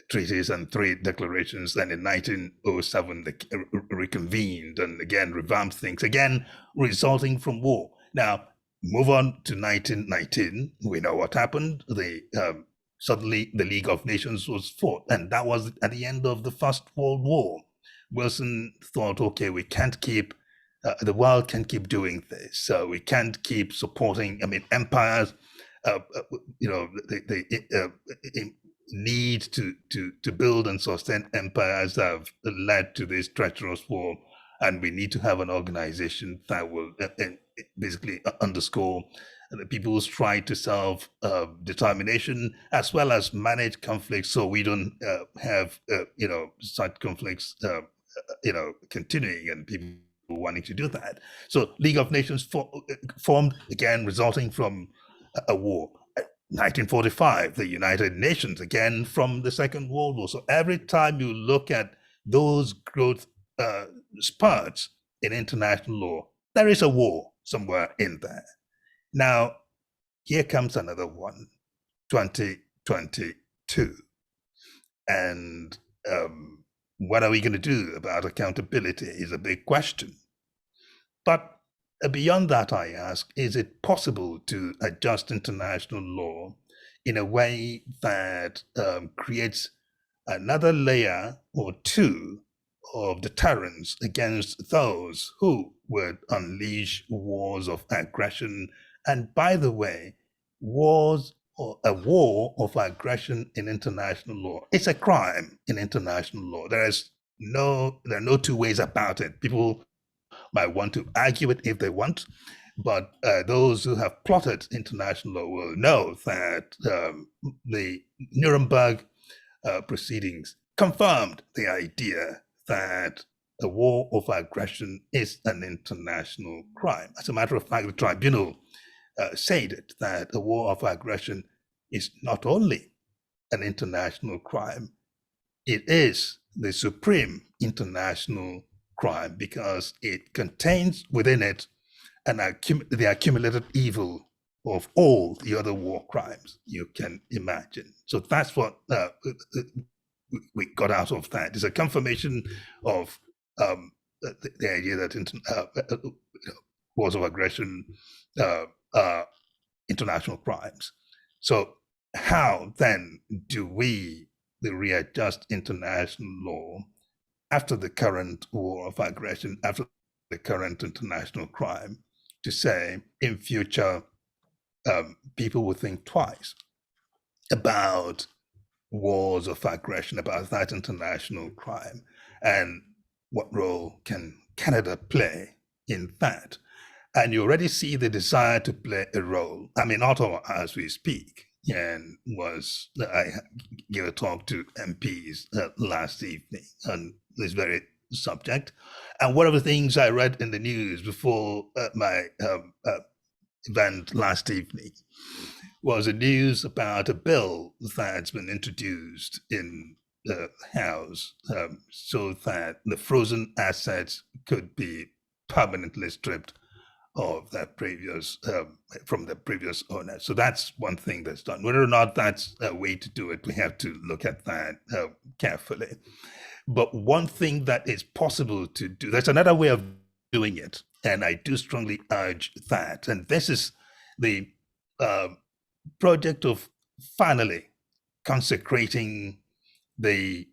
treaties and 3 declarations. Then in 1907 they reconvened and again revamped things, again resulting from war. Now move on to 1919. We know what happened. Suddenly the League of Nations was fought, and that was at the end of the First World War. Wilson thought, okay, we can't keep, the world can't keep doing this. So we can't keep supporting, empires, need to build and sustain empires have led to this treacherous war. And we need to have an organization that will basically underscore the people's right to self-determination, as well as manage conflicts, so we don't have such conflicts continuing and people wanting to do that. So League of Nations formed, again resulting from a war. 1945, the United Nations, again from the Second World War. So every time you look at those growth spurts in international law, there is a war somewhere in there. Now, here comes another one, 2022. And what are we going to do about accountability is a big question. But beyond that, I ask, is it possible to adjust international law in a way that creates another layer or 2 of deterrence against those who would unleash wars of aggression? And by the way, a war of aggression in international law, it's a crime in international law. There are no 2 ways about it. People might want to argue it if they want, but those who have plotted international law will know that the Nuremberg proceedings confirmed the idea that a war of aggression is an international crime. As a matter of fact, the tribunal said it, that a war of aggression is not only an international crime, it is the supreme international crime because it contains within it the accumulated evil of all the other war crimes you can imagine. So that's what we got out of that. It's a confirmation of the idea that wars of aggression international crimes. So how then do we readjust international law after the current war of aggression, after the current international crime, to say in future people will think twice about wars of aggression, about that international crime, and what role can Canada play in that? And you already see the desire to play a role. I'm in Ottawa as we speak, and I gave a talk to MPs last evening on this very subject. And one of the things I read in the news before my event last evening was a news about a bill that's been introduced in the House so that the frozen assets could be permanently stripped of their previous from the previous owner. So that's one thing that's done. Whether or not that's a way to do it, we have to look at that carefully. But one thing that is possible to do, there's another way of doing it, and I do strongly urge that. And this is the project of finally consecrating the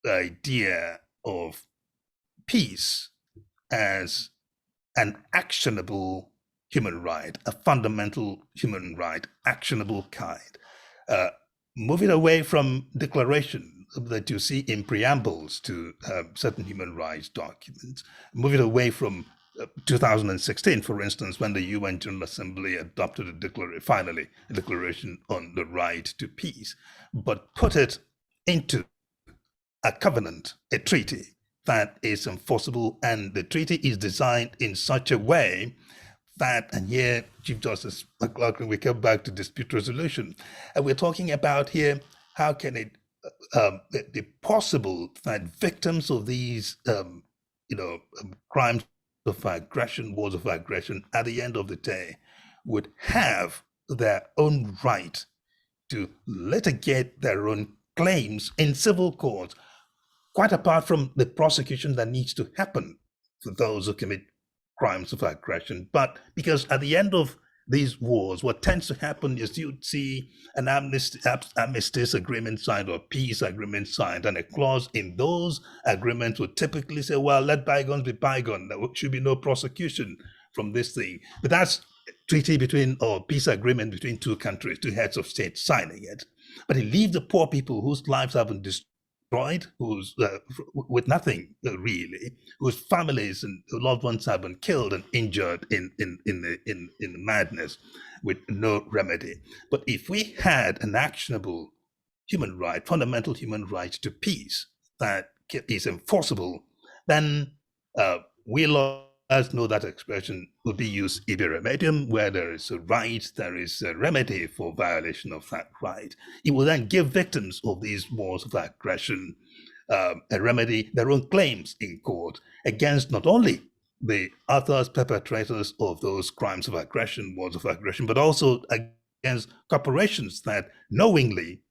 idea of peace as an actionable human right, a fundamental human right, actionable kind. moving away from declaration that you see in preambles to certain human rights documents, moving away from 2016, for instance, when the UN General Assembly adopted finally a declaration on the right to peace, but put it into a covenant, a treaty that is enforceable, and the treaty is designed in such a way that, and here, Chief Justice Mclaughlin, we come back to dispute resolution, and we're talking about here, how can it be possible that victims of these, crimes of aggression, wars of aggression, at the end of the day, would have their own right to litigate their own claims in civil courts, quite apart from the prosecution that needs to happen for those who commit crimes of aggression. But because at the end of these wars, what tends to happen is you'd see an armistice agreement signed or peace agreement signed, and a clause in those agreements would typically say, well, let bygones be bygones. There should be no prosecution from this thing. But that's treaty between, or peace agreement between two countries, two heads of state signing it. But it leaves the poor people whose lives have been destroyed, who's with nothing really, whose families and loved ones have been killed and injured in the madness, with no remedy. But if we had an actionable human right, fundamental human right to peace that is enforceable, then we lawyers know that expression would be used ibi remedium, where there is a right, there is a remedy for violation of that right. It will then give victims of these wars of aggression a remedy, their own claims in court against not only the authors, perpetrators of those crimes of aggression, wars of aggression, but also against corporations that knowingly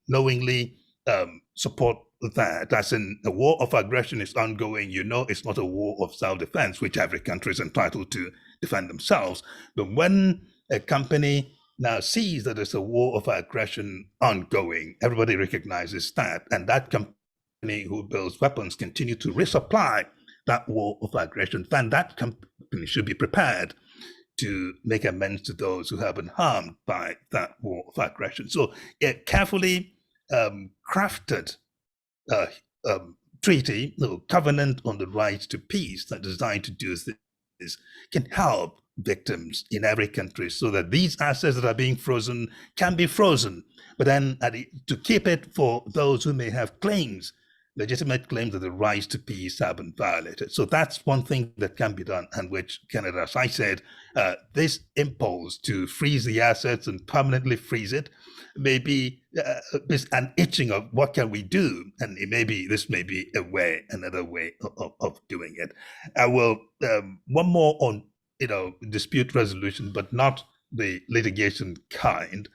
support that. As in, a war of aggression is ongoing, it's not a war of self-defense, which every country is entitled to defend themselves. But when a company now sees that there's a war of aggression ongoing, everybody recognizes that, and that company who builds weapons continue to resupply that war of aggression, then that company should be prepared to make amends to those who have been harmed by that war of aggression. So a carefully crafted treaty, covenant on the right to peace that is designed to do this can help victims in every country so that these assets that are being frozen can be frozen, but then to keep it for those who may have claims, legitimate claims that the rights to peace have been violated. So that's one thing that can be done, and which Canada, as I said, this impulse to freeze the assets and permanently freeze it may be an itching of what can we do, and this may be another way of doing it. I will one more on dispute resolution, but not the litigation kind,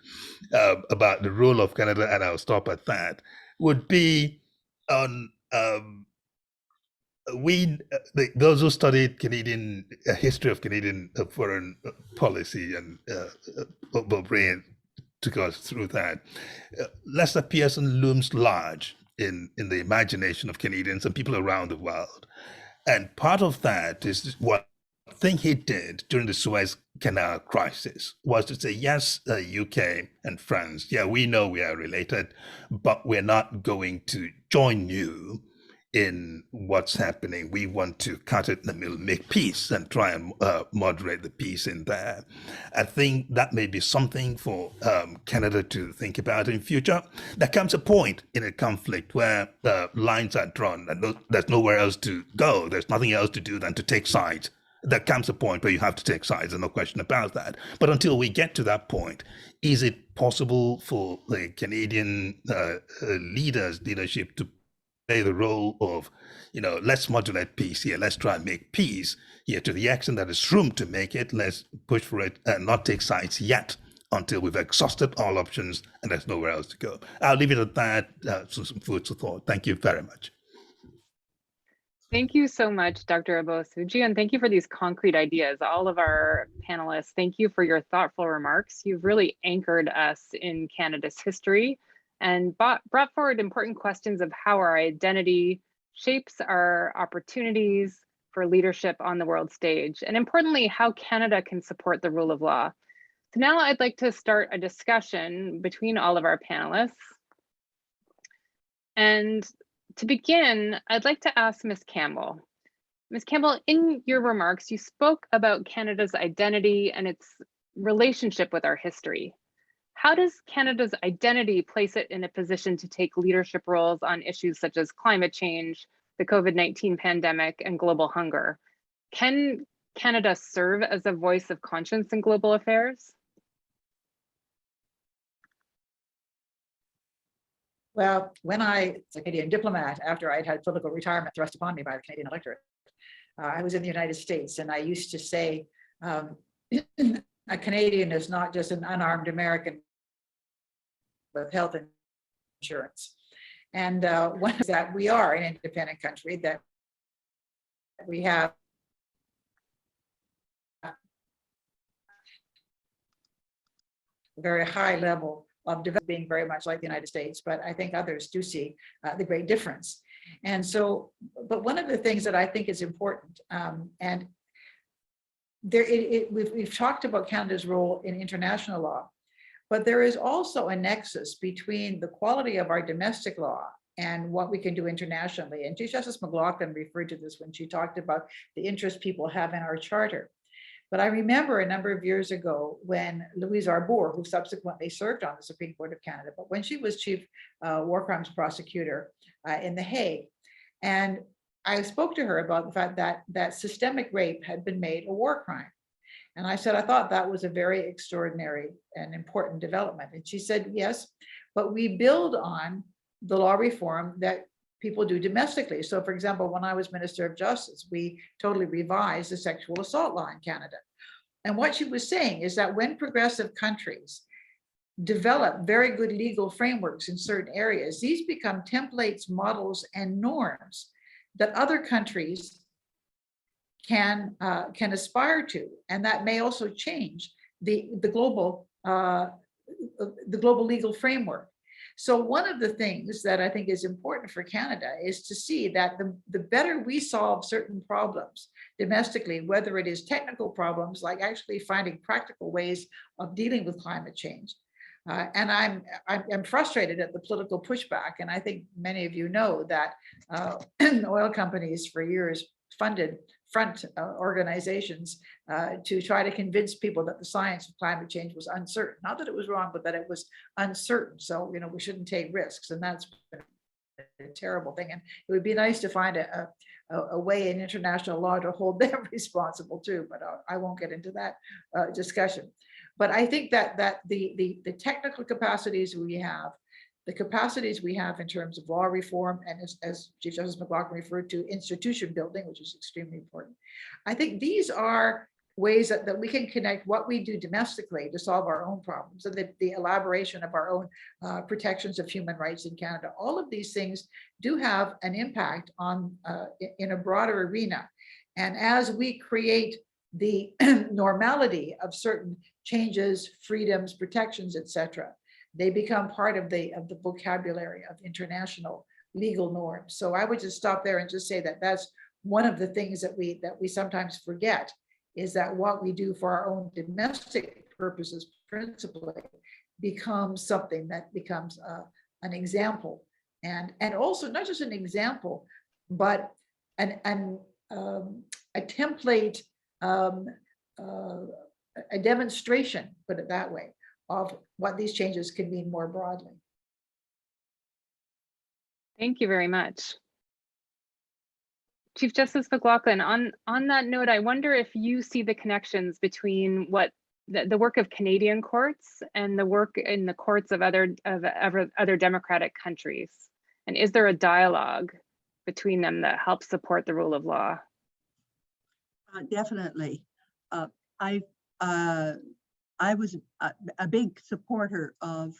about the role of Canada, and I'll stop at that. Would be on those who studied Canadian history of Canadian foreign policy, and O'Brien took us through that. Lester Pearson looms large in the imagination of Canadians and people around the world, and part of that is what thing he did during the Suez Canal crisis was to say, yes, UK and France, yeah, we know we are related, but we're not going to join you in what's happening. We want to cut it in the middle, make peace, and try and moderate the peace in there. I think that may be something for Canada to think about in future. There comes a point in a conflict where lines are drawn and there's nowhere else to go. There's nothing else to do than to take sides. There comes a point where you have to take sides, and no question about that. But until we get to that point, is it possible for the Canadian leadership to play the role of, let's modulate peace here, let's try and make peace here to the extent that there's room to make it, let's push for it and not take sides yet until we've exhausted all options and there's nowhere else to go. I'll leave it at that, so some food for thought. Thank you very much. Thank you so much, Dr. Abosuji, and thank you for these concrete ideas. All of our panelists, thank you for your thoughtful remarks. You've really anchored us in Canada's history and brought forward important questions of how our identity shapes our opportunities for leadership on the world stage, and importantly, how Canada can support the rule of law. So now I'd like to start a discussion between all of our panelists. And to begin, I'd like to ask Ms. Campbell. Ms. Campbell, in your remarks, you spoke about Canada's identity and its relationship with our history. How does Canada's identity place it in a position to take leadership roles on issues such as climate change, the COVID-19 pandemic, and global hunger? Can Canada serve as a voice of conscience in global affairs? Well, when I was a Canadian diplomat, after I'd had political retirement thrust upon me by the Canadian electorate, I was in the United States, and I used to say, a Canadian is not just an unarmed American with health insurance. And one is that we are an independent country, that we have a very high level of development, being very much like the United States, but I think others do see the great difference. And so, but one of the things that I think is important, and there, we've talked about Canada's role in international law, but there is also a nexus between the quality of our domestic law and what we can do internationally. And Chief Justice Mclaughlin referred to this when she talked about the interest people have in our charter. But I remember a number of years ago when Louise Arbour, who subsequently served on the Supreme Court of Canada, but when she was Chief War Crimes Prosecutor in The Hague, and I spoke to her about the fact that systemic rape had been made a war crime. And I said, I thought that was a very extraordinary and important development. And she said, yes, but we build on the law reform that people do domestically. So for example, when I was Minister of Justice, we totally revised the sexual assault law in Canada. And what she was saying is that when progressive countries develop very good legal frameworks in certain areas, these become templates, models, and norms that other countries can aspire to, and that may also change the global legal framework. So one of the things that I think is important for Canada is to see that the better we solve certain problems domestically, whether it is technical problems like actually finding practical ways of dealing with climate change. And I'm frustrated at the political pushback, and I think many of you know that oil companies for years funded front organizations to try to convince people that the science of climate change was uncertain. Not that it was wrong, but that it was uncertain. So, you know, we shouldn't take risks, and that's a terrible thing. And it would be nice to find a way in international law to hold them responsible too, but I won't get into that discussion. But I think that the technical capacities we have, the capacities we have in terms of law reform, and as Chief Justice Mclaughlin referred to, institution building, which is extremely important. I think these are ways that we can connect what we do domestically to solve our own problems, and the elaboration of our own protections of human rights in Canada. All of these things do have an impact on in a broader arena. And as we create the normality of certain changes, freedoms, protections, etc., they become part of the vocabulary of international legal norms. So I would just stop there and just say that that's one of the things that we sometimes forget, is that what we do for our own domestic purposes principally becomes something that becomes an example, and also not just an example, but a template, a demonstration, put it that way, of what these changes can mean more broadly. Thank you very much. Chief Justice Mclaughlin, on that note, I wonder if you see the connections between what the work of Canadian courts and the work in the courts of other democratic countries. And is there a dialogue between them that helps support the rule of law? Definitely. I was a big supporter of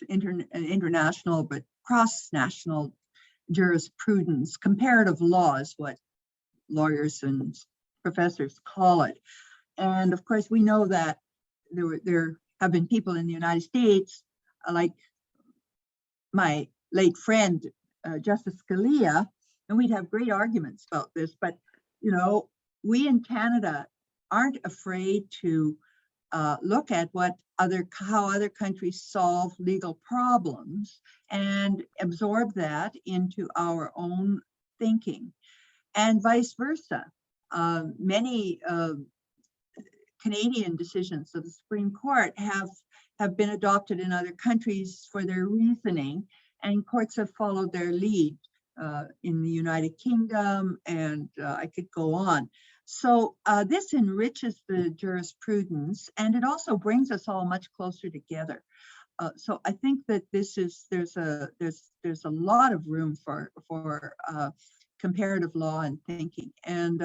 international, but cross-national jurisprudence. Comparative law is what lawyers and professors call it. And of course, we know that there have been people in the United States, like my late friend, Justice Scalia, and we'd have great arguments about this, but you know, we in Canada aren't afraid to look at how other countries solve legal problems and absorb that into our own thinking, and vice versa. Many Canadian decisions of the Supreme Court have been adopted in other countries for their reasoning, and courts have followed their lead in the United Kingdom, and I could go on. So this enriches the jurisprudence, and it also brings us all much closer together. So I think that there's a lot of room for comparative law and thinking, and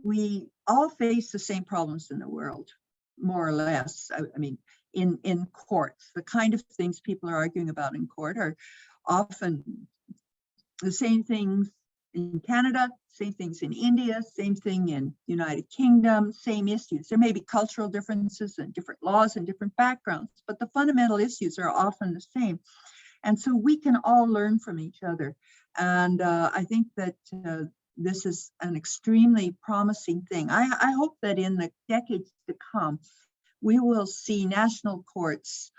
we all face the same problems in the world, more or less. I mean, in courts, the kind of things people are arguing about in court are often the same things in Canada, same things in India, same thing in United Kingdom, same issues. There may be cultural differences and different laws and different backgrounds, but the fundamental issues are often the same. And so we can all learn from each other. And I think that this is an extremely promising thing. I hope that in the decades to come, we will see national courts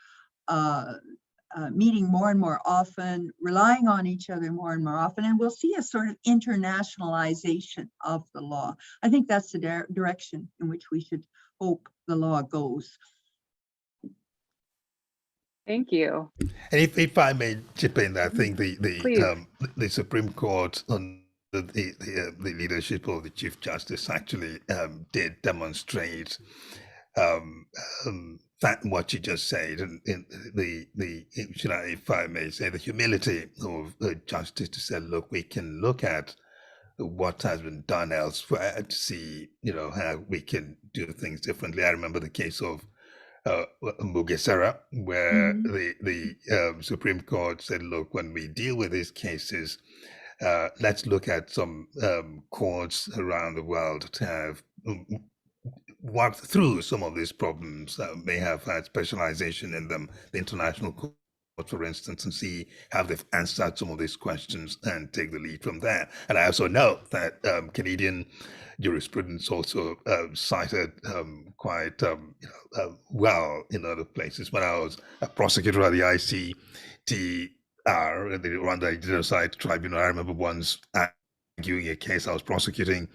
meeting more and more often, relying on each other more and more often, and we'll see a sort of internationalization of the law. I think that's the direction in which we should hope the law goes. Thank you. And if I may chip in, I think the Supreme Court on the leadership of the Chief Justice actually did demonstrate that what you just said, and if I may say, the humility of the justice to say, look, we can look at what has been done elsewhere to see, how we can do things differently. I remember the case of Mugesera, where the Supreme Court said, look, when we deal with these cases, let's look at some courts around the world to have worked through some of these problems that may have had specialization in them, the international court, for instance, and see how they've answered some of these questions and take the lead from there. And I also know that Canadian jurisprudence also cited quite well in other places. When I was a prosecutor at the ICTR, the Rwanda Genocide Tribunal, I remember once arguing a case I was prosecuting,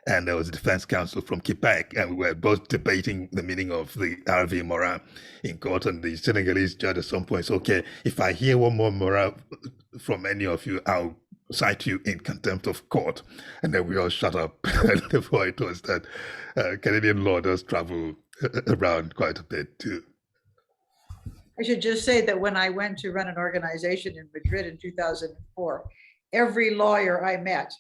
and there was a defense counsel from Quebec, and we were both debating the meaning of the RV Morin in court, and the Senegalese judge at some point said, okay, if I hear one more Morin from any of you, I'll cite you in contempt of court. And then we all shut up. And the point was that Canadian law does travel around quite a bit too. I should just say that when I went to run an organization in Madrid in 2004, every lawyer I met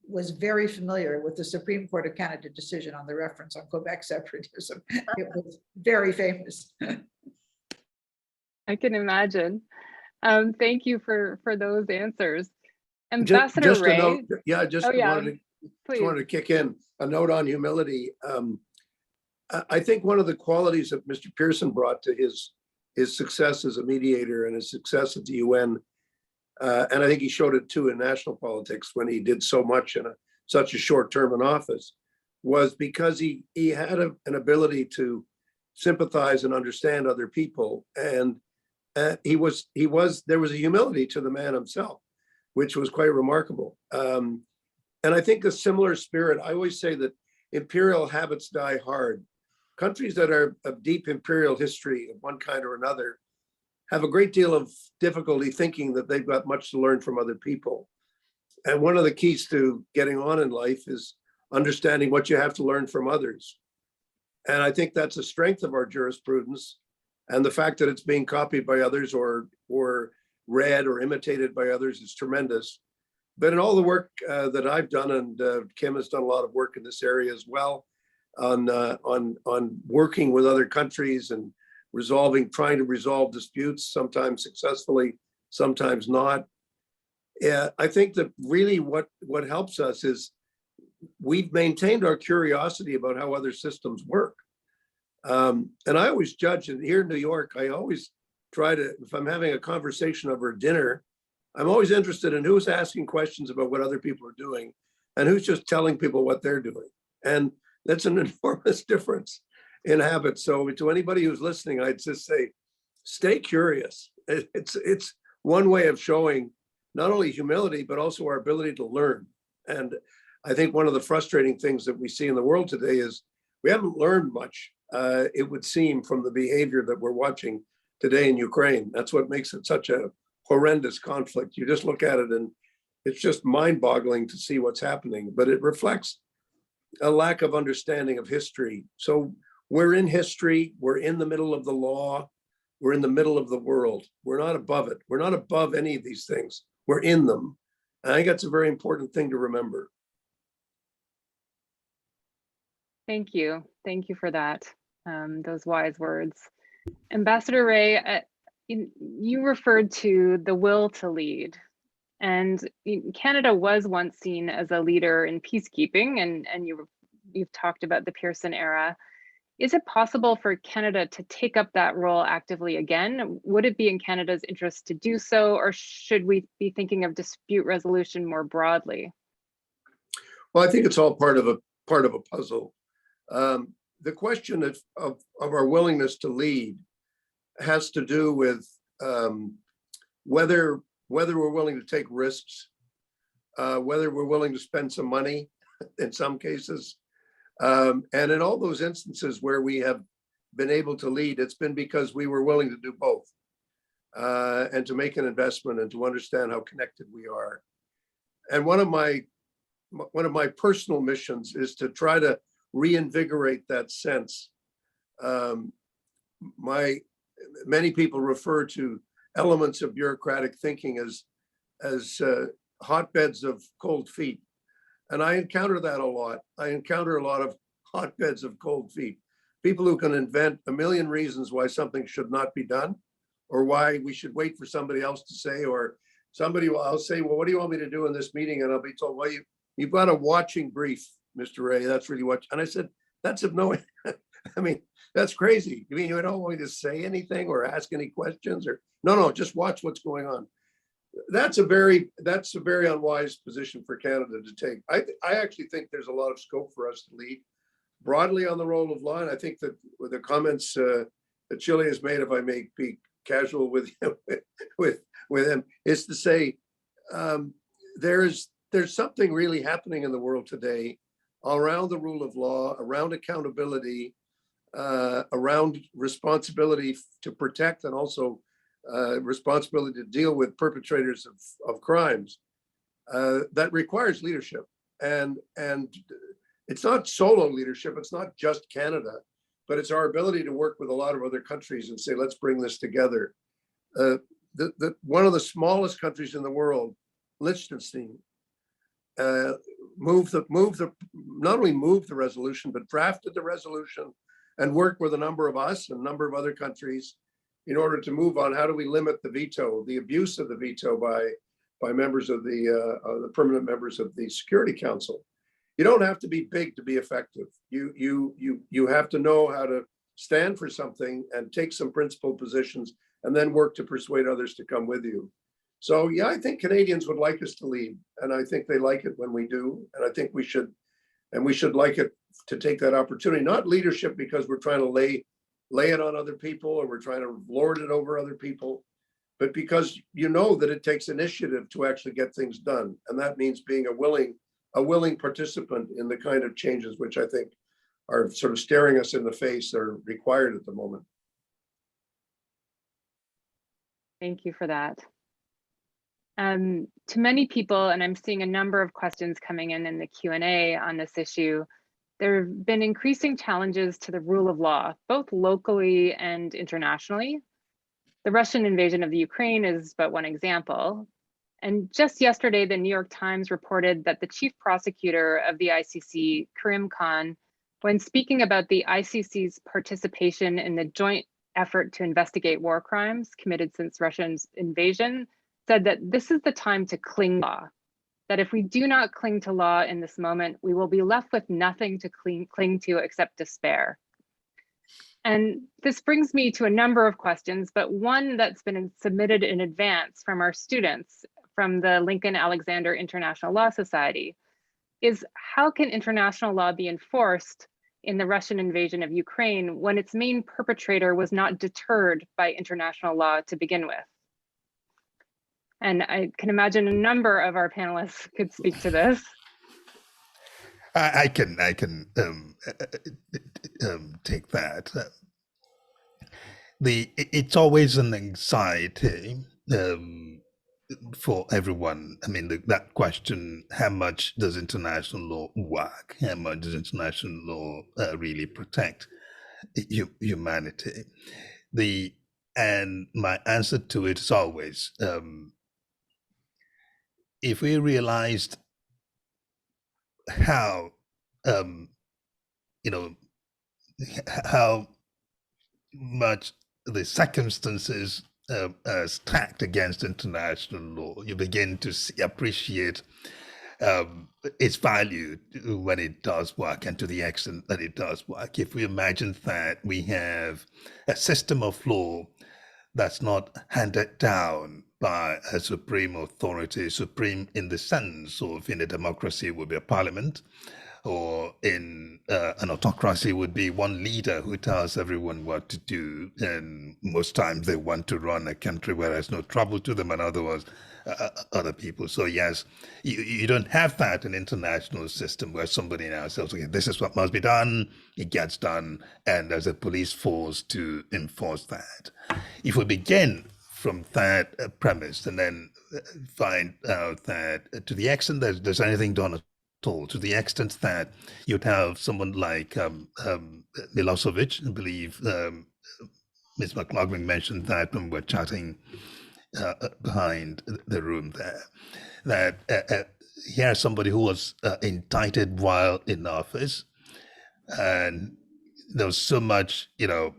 was very familiar with the Supreme Court of Canada decision on the reference on Quebec separatism. It was very famous. I can imagine. Thank you for those answers. Ambassador just Ray. a note, yeah, wanted to kick in a note on humility. I think one of the qualities that Mr. Pearson brought to his success as a mediator and his success at the UN, and I think he showed it too in national politics when he did so much in such a short term in office, was because he had an ability to sympathize and understand other people, and there was a humility to the man himself, which was quite remarkable. And I think a similar spirit. I always say that imperial habits die hard. Countries that are of deep imperial history of one kind or another have a great deal of difficulty thinking that they've got much to learn from other people. And one of the keys to getting on in life is understanding what you have to learn from others. And I think that's a strength of our jurisprudence. And the fact that it's being copied by others or read or imitated by others is tremendous. But in all the work that I've done, and Kim has done a lot of work in this area as well, on working with other countries and trying to resolve disputes, sometimes successfully, sometimes not. I think that really what helps us is we've maintained our curiosity about how other systems work. And I always judge, and here in New York, I always try to, if I'm having a conversation over dinner, I'm always interested in who's asking questions about what other people are doing and who's just telling people what they're doing. And that's an enormous difference. inhabit. So to anybody who's listening, I'd just say, stay curious. It's one way of showing not only humility, but also our ability to learn. And I think one of the frustrating things that we see in the world today is we haven't learned much, it would seem, from the behavior that we're watching today in Ukraine. That's what makes it such a horrendous conflict. You just look at it and it's just mind-boggling to see what's happening, but it reflects a lack of understanding of history. So we're in history, we're in the middle of the law, we're in the middle of the world. We're not above it. We're not above any of these things. We're in them. And I think that's a very important thing to remember. Thank you. Thank you for that, those wise words. Ambassador Ray, you referred to the will to lead. And Canada was once seen as a leader in peacekeeping, and you've talked about the Pearson era. Is it possible for Canada to take up that role actively again? Would it be in Canada's interest to do so, or should we be thinking of dispute resolution more broadly? Well, I think it's all part of a puzzle. The question of our willingness to lead has to do with whether we're willing to take risks, whether we're willing to spend some money in some cases. And in all those instances where we have been able to lead, it's been because we were willing to do both, and to make an investment and to understand how connected we are. And one of my personal missions is to try to reinvigorate that sense. Many people refer to elements of bureaucratic thinking as hotbeds of cold feet. And I encounter that a lot. I encounter a lot of hotbeds of cold feet. People who can invent a million reasons why something should not be done, or why we should wait for somebody else to say, or I'll say, well, what do you want me to do in this meeting? And I'll be told, well, you've got a watching brief, Mr. Ray. That's really what. And I said, that's of no, I mean, that's crazy. You mean you don't want me to say anything or ask any questions, or no, just watch what's going on. That's a very unwise position for Canada to take. I actually think there's a lot of scope for us to lead broadly on the role of law. And I think that with the comments that Chile has made, if I may be casual with him, is to say there's something really happening in the world today around the rule of law, around accountability, around responsibility to protect, and also responsibility to deal with perpetrators of crimes, that requires leadership. And it's not solo leadership. It's not just Canada, but it's our ability to work with a lot of other countries and say, let's bring this together. One of the smallest countries in the world, Liechtenstein, not only moved the resolution, but drafted the resolution and worked with a number of us and a number of other countries in order to move on how do we limit the veto, the abuse of the veto by members of the permanent members of the Security Council. You don't have to be big to be effective. You have to know how to stand for something and take some principled positions and then work to persuade others to come with you. So yeah, I think Canadians would like us to lead, and I think they like it when we do, and I think we should like it to take that opportunity, not leadership because we're trying to lay it on other people or we're trying to lord it over other people, but because you know that it takes initiative to actually get things done. And that means being a willing participant in the kind of changes which I think are sort of staring us in the face, are required at the moment. Thank you for that. To many people, and I'm seeing a number of questions coming in the Q&A on this issue, there have been increasing challenges to the rule of law, both locally and internationally. The Russian invasion of the Ukraine is but one example. And just yesterday, the New York Times reported that the chief prosecutor of the ICC, Karim Khan, when speaking about the ICC's participation in the joint effort to investigate war crimes committed since Russia's invasion, said that this is the time to cling to law, that if we do not cling to law in this moment, we will be left with nothing to cling to except despair. And this brings me to a number of questions, but one that's been submitted in advance from our students from the Lincoln Alexander International Law Society is, how can international law be enforced in the Russian invasion of Ukraine when its main perpetrator was not deterred by international law to begin with? And I can imagine a number of our panelists could speak to this. I can take that. It's always an anxiety for everyone. I mean, that question: how much does international law work? How much does international law really protect humanity? And my answer to it is always, if we realized how how much the circumstances are stacked against international law, you begin to appreciate its value when it does work, and to the extent that it does work. If we imagine that we have a system of law that's not handed down by a supreme authority, supreme in the sense of, in a democracy would be a parliament, or in an autocracy would be one leader who tells everyone what to do, and most times they want to run a country where there's no trouble to them and other people. So yes, you don't have that in international system where somebody now says, okay, this is what must be done, it gets done, and there's a police force to enforce that. If we begin from that premise and then find out that to the extent that there's anything done at all, to the extent that you'd have someone like Milosevic, I believe Ms. Mclaughlin mentioned that when we're chatting behind the room there, that here's somebody who was indicted while in office, and there was so much,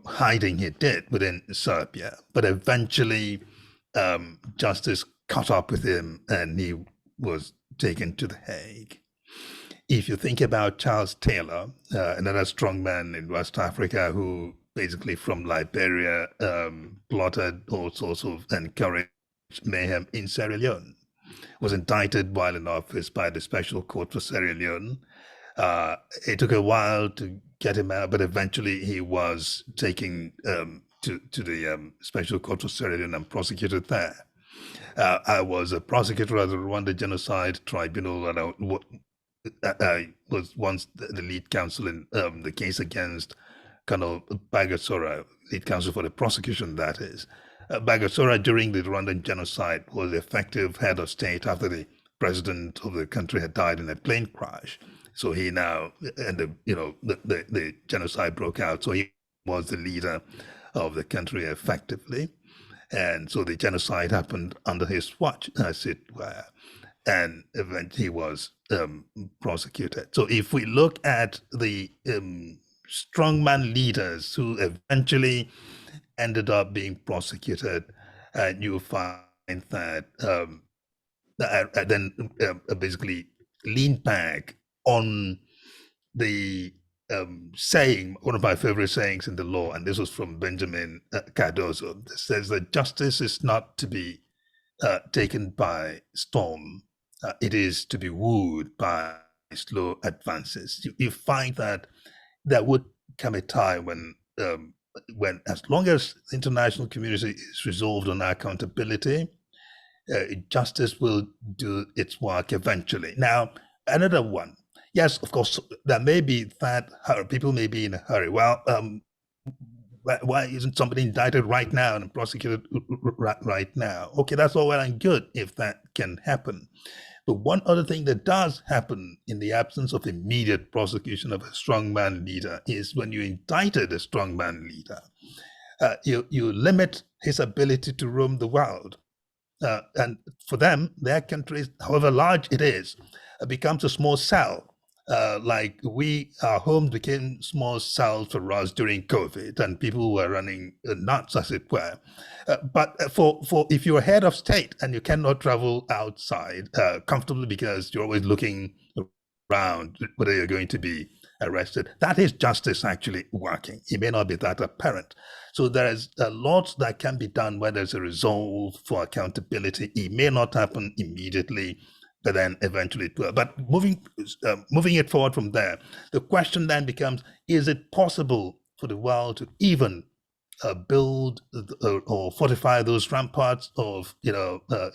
hiding he did within Serbia, but eventually justice caught up with him and he was taken to The Hague. If you think about Charles Taylor, another strong man in West Africa who basically from Liberia plotted all sorts of encouraged mayhem in Sierra Leone, was indicted while in office by the Special Court for Sierra Leone. It took a while to get him out, but eventually he was taken to the Special Court for Sierra Leone and prosecuted there. I was a prosecutor at the Rwanda Genocide Tribunal, and I was once the lead counsel in the case against Colonel Bagasora, lead counsel for the prosecution, that is. Bagasora, during the Rwandan genocide, was the effective head of state after the president of the country had died in a plane crash. So he now, and the genocide broke out. So he was the leader of the country effectively. And so the genocide happened under his watch, as it were. And eventually he was prosecuted. So if we look at the strongman leaders who eventually ended up being prosecuted, and you find that then basically lean back on the saying, one of my favorite sayings in the law, and this was from Benjamin Cardozo, that says that justice is not to be taken by storm. It is to be wooed by slow advances. You find that there would come a time when as long as the international community is resolved on accountability, justice will do its work eventually. Now, another one. Yes, of course, there may be that people may be in a hurry. Well, why isn't somebody indicted right now and prosecuted right now? Okay, that's all well and good if that can happen. But one other thing that does happen in the absence of immediate prosecution of a strongman leader is when you indicted a strongman leader, you limit his ability to roam the world. And for them, their country, however large it is, becomes a small cell. Like our homes became small cells for us during COVID, and people were running nuts, as it were. But for if you're head of state and you cannot travel outside comfortably because you're always looking around whether you're going to be arrested, that is justice actually working. It may not be that apparent. So there's a lot that can be done where there's a resolve for accountability. It may not happen immediately, but then eventually it will. But moving it forward from there, the question then becomes: is it possible for the world to even build or fortify those ramparts of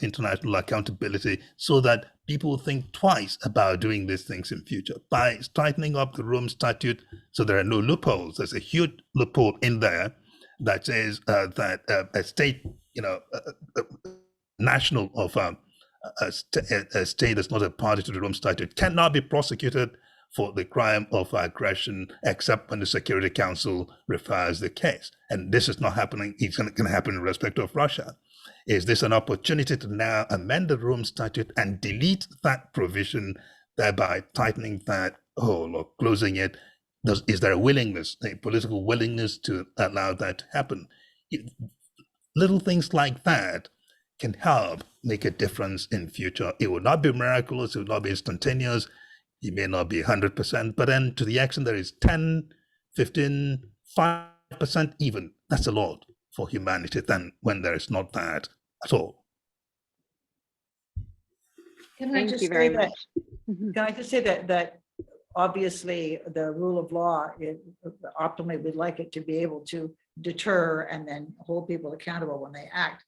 international accountability, so that people think twice about doing these things in future by tightening up the Rome Statute so there are no loopholes? There's a huge loophole in there that says that a state, national of a state that's not a party to the Rome Statute cannot be prosecuted for the crime of aggression, except when the Security Council refers the case. And this is not happening. It's going to happen in respect of Russia. Is this an opportunity to now amend the Rome Statute and delete that provision, thereby tightening that hole or closing it? Is there a willingness, a political willingness to allow that to happen? Little things like that can help make a difference in future. It will not be miraculous. It will not be instantaneous. It may not be 100%, but then to the extent there is 10, 15, 5% even, that's a lot for humanity than when there is not that at all. Can I Thank just you say very that? much. Mhm. Can I just say that obviously the rule of law, optimally, we'd like it to be able to deter and then hold people accountable when they act.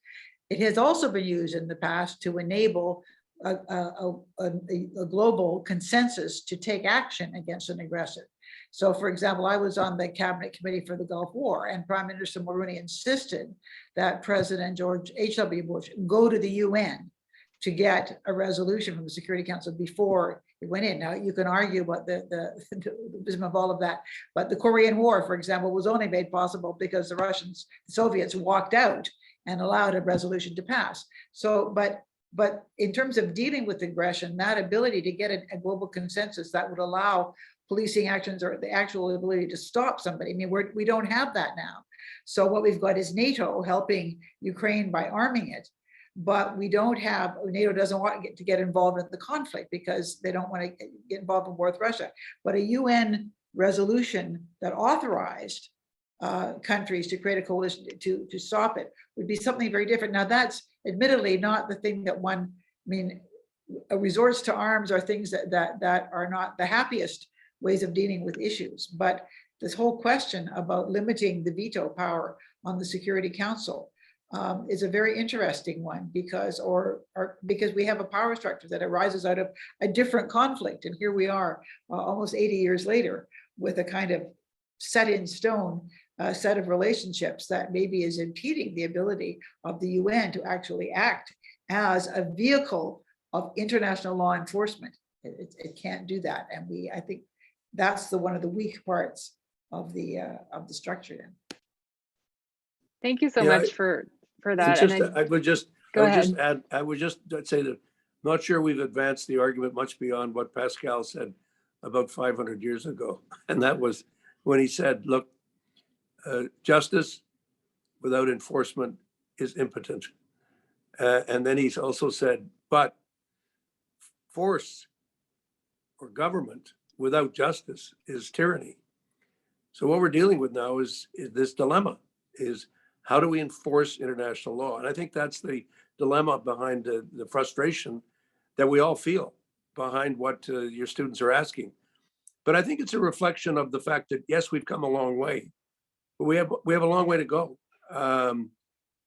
It has also been used in the past to enable a global consensus to take action against an aggressor. So, for example, I was on the Cabinet Committee for the Gulf War, and Prime Minister Mulroney insisted that President George H.W. Bush go to the UN to get a resolution from the Security Council before it went in. Now, you can argue about the wisdom of all of that, but the Korean War, for example, was only made possible because the Russians, the Soviets walked out and allowed a resolution to pass. So, but in terms of dealing with aggression, that ability to get a global consensus that would allow policing actions or the actual ability to stop somebody, I mean, we don't have that now. So what we've got is NATO helping Ukraine by arming it, but we don't have, NATO doesn't want to get involved in the conflict because they don't want to get involved in war with Russia. But a UN resolution that authorized countries to create a coalition to stop it would be something very different. Now, that's admittedly not the thing that one, I mean, resorts to arms are things that are not the happiest ways of dealing with issues. But this whole question about limiting the veto power on the Security Council is a very interesting one because because we have a power structure that arises out of a different conflict. And here we are almost 80 years later with a kind of set in stone set of relationships that maybe is impeding the ability of the UN to actually act as a vehicle of international law enforcement. It can't do that. And I think that's one of the weak parts of the structure then. Thank you so much for that. I would just add, I would just say that I'm not sure we've advanced the argument much beyond what Pascal said about 500 years ago. And that was when he said, look, justice without enforcement is impotent. And then he's also said, but force or government without justice is tyranny. So what we're dealing with now is this dilemma, is how do we enforce international law? And I think that's the dilemma behind the frustration that we all feel behind what your students are asking. But I think it's a reflection of the fact that, yes, we've come a long way, but we have a long way to go.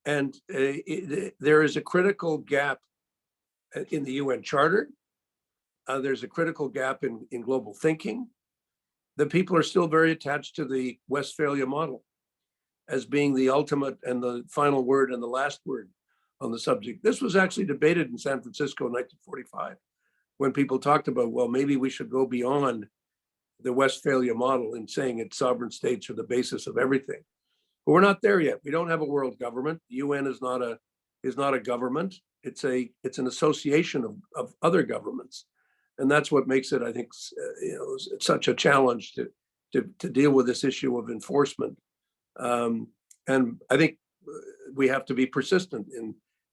And there is a critical gap in the UN Charter. There's a critical gap in global thinking. The people are still very attached to the Westphalia model as being the ultimate and the final word and the last word on the subject. This was actually debated in San Francisco in 1945, when people talked about, well, maybe we should go beyond the Westphalia model in saying that sovereign states are the basis of everything. But we're not there yet. We don't have a world government. The UN is not a government. It's an association of other governments. And that's what makes it, I think, it's such a challenge to deal with this issue of enforcement. And I think we have to be persistent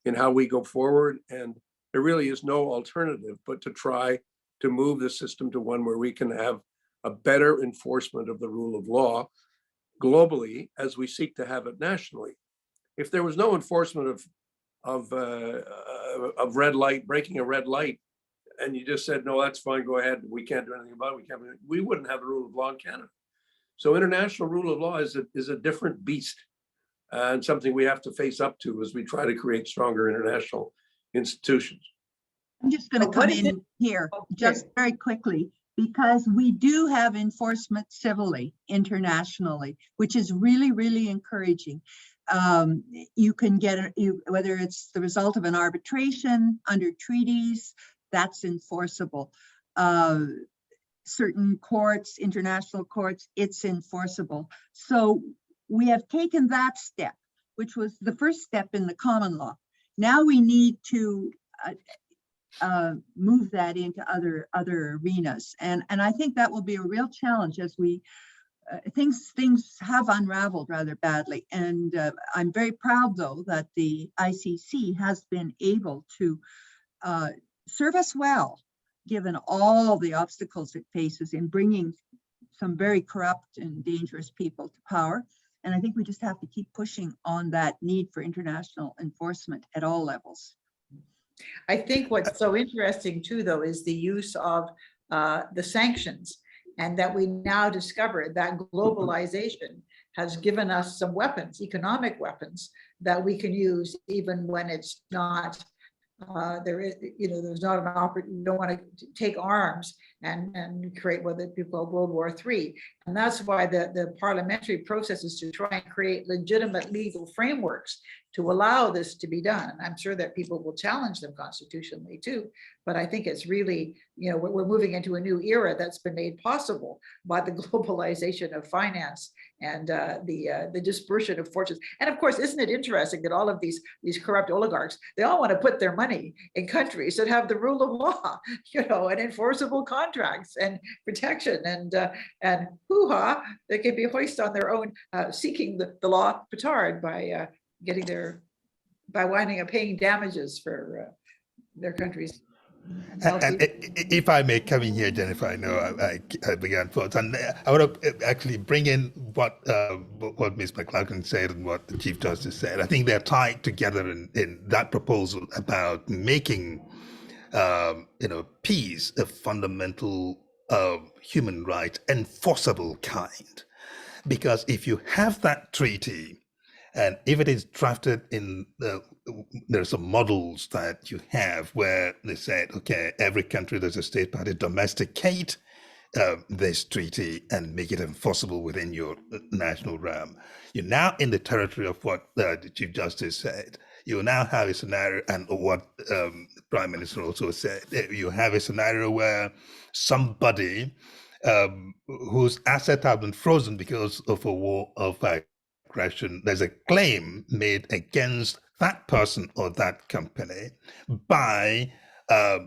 in how we go forward. And there really is no alternative but to try to move the system to one where we can have a better enforcement of the rule of law globally as we seek to have it nationally. If there was no enforcement of red light, breaking a red light and you just said, no, that's fine, go ahead, we can't do anything about it, we wouldn't have the rule of law in Canada. So international rule of law is a different beast, and something we have to face up to as we try to create stronger international institutions. I'm just going to But come what is in it- here Okay. just very quickly, because we do have enforcement civilly internationally, which is really, really encouraging. You can get, whether it's the result of an arbitration under treaties, that's enforceable. Certain courts, international courts, it's enforceable. So we have taken that step, which was the first step in the common law. Now we need to move that into other arenas, and I think that will be a real challenge as we things have unraveled rather badly. And I'm very proud, though, that the ICC has been able to serve us well, given all the obstacles it faces in bringing some very corrupt and dangerous people to power. And I think we just have to keep pushing on that need for international enforcement at all levels. I think what's so interesting too, though, is the use of the sanctions, and that we now discover that globalization has given us some weapons, economic weapons, that we can use even when it's not, there's not an opportunity, you don't want to take arms and create what people call World War III. And that's why the parliamentary process is to try and create legitimate legal frameworks to allow this to be done. And I'm sure that people will challenge them constitutionally too. But I think it's really, we're moving into a new era that's been made possible by the globalization of finance and the dispersion of fortunes. And of course, isn't it interesting that all of these corrupt oligarchs, they all want to put their money in countries that have the rule of law, and enforceable contracts and protection, and hoo-ha, they can be hoisted on their own, seeking the law petard by winding up paying damages for their countries. And if I may come in here, Jennifer, I know I began first, and I want to actually bring in what Ms. Mclaughlin said and what the Chief Justice said. I think they're tied together in that proposal about making, peace a fundamental human right, enforceable kind. Because if you have that treaty, and if it is drafted in there are some models that you have where they said, okay, every country that's a state party domesticate this treaty and make it enforceable within your national realm. You're now in the territory of what the Chief Justice said. You now have a scenario, and what the Prime Minister also said, you have a scenario where somebody whose assets have been frozen because of a war of aggression, there's a claim made against that person or that company by a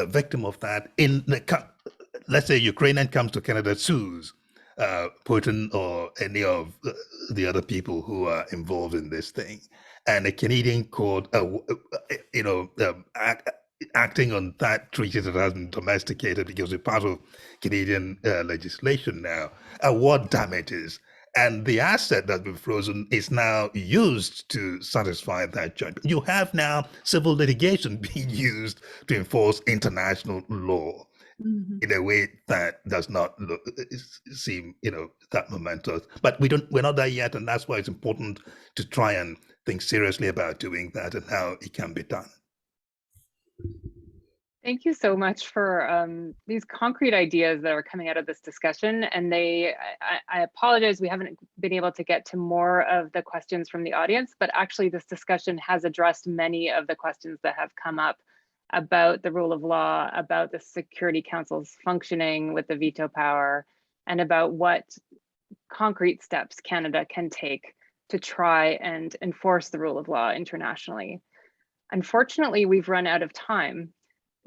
victim of that in the let's say Ukrainian comes to Canada, sues Putin or any of the other people who are involved in this thing, and a Canadian court acting on that treaty that has been domesticated because it's part of Canadian legislation now, award damages. And the asset that's been frozen is now used to satisfy that judgment. You have now civil litigation being used to enforce international law in a way that does not seem, that momentous. But we're not there yet, and that's why it's important to try and think seriously about doing that and how it can be done. Thank you so much for these concrete ideas that are coming out of this discussion. And I apologize, we haven't been able to get to more of the questions from the audience, but actually this discussion has addressed many of the questions that have come up about the rule of law, about the Security Council's functioning with the veto power, and about what concrete steps Canada can take to try and enforce the rule of law internationally. Unfortunately, we've run out of time.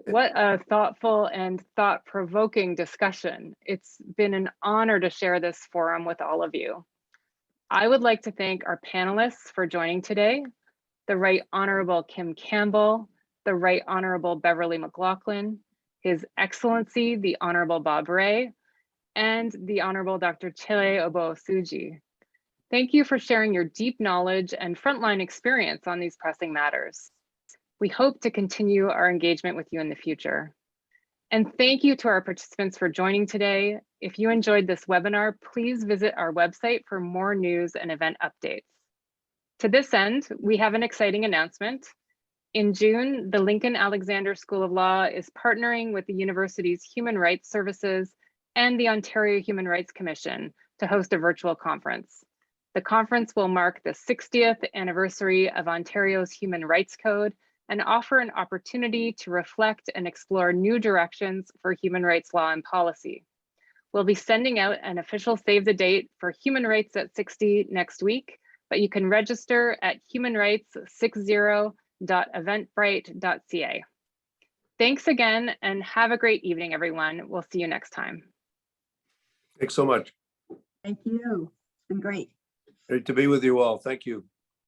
What a thoughtful and thought-provoking discussion. It's been an honor to share this forum with all of you. I would like to thank our panelists for joining today, the Right Honorable Kim Campbell, the Right Honorable Beverly Mclaughlin, His Excellency, the Honorable Bob Ray, and the Honorable Dr. Chile Obo-Suji. Thank you for sharing your deep knowledge and frontline experience on these pressing matters. We hope to continue our engagement with you in the future. And thank you to our participants for joining today. If you enjoyed this webinar, please visit our website for more news and event updates. To this end, we have an exciting announcement. In June, the Lincoln Alexander School of Law is partnering with the university's Human Rights Services and the Ontario Human Rights Commission to host a virtual conference. The conference will mark the 60th anniversary of Ontario's Human Rights Code and offer an opportunity to reflect and explore new directions for human rights law and policy. We'll be sending out an official save the date for Human Rights at 60 next week, but you can register at humanrights60.eventbrite.ca. Thanks again and have a great evening, everyone. We'll see you next time. Thanks so much. Thank you. It's been great. Great to be with you all. Thank you.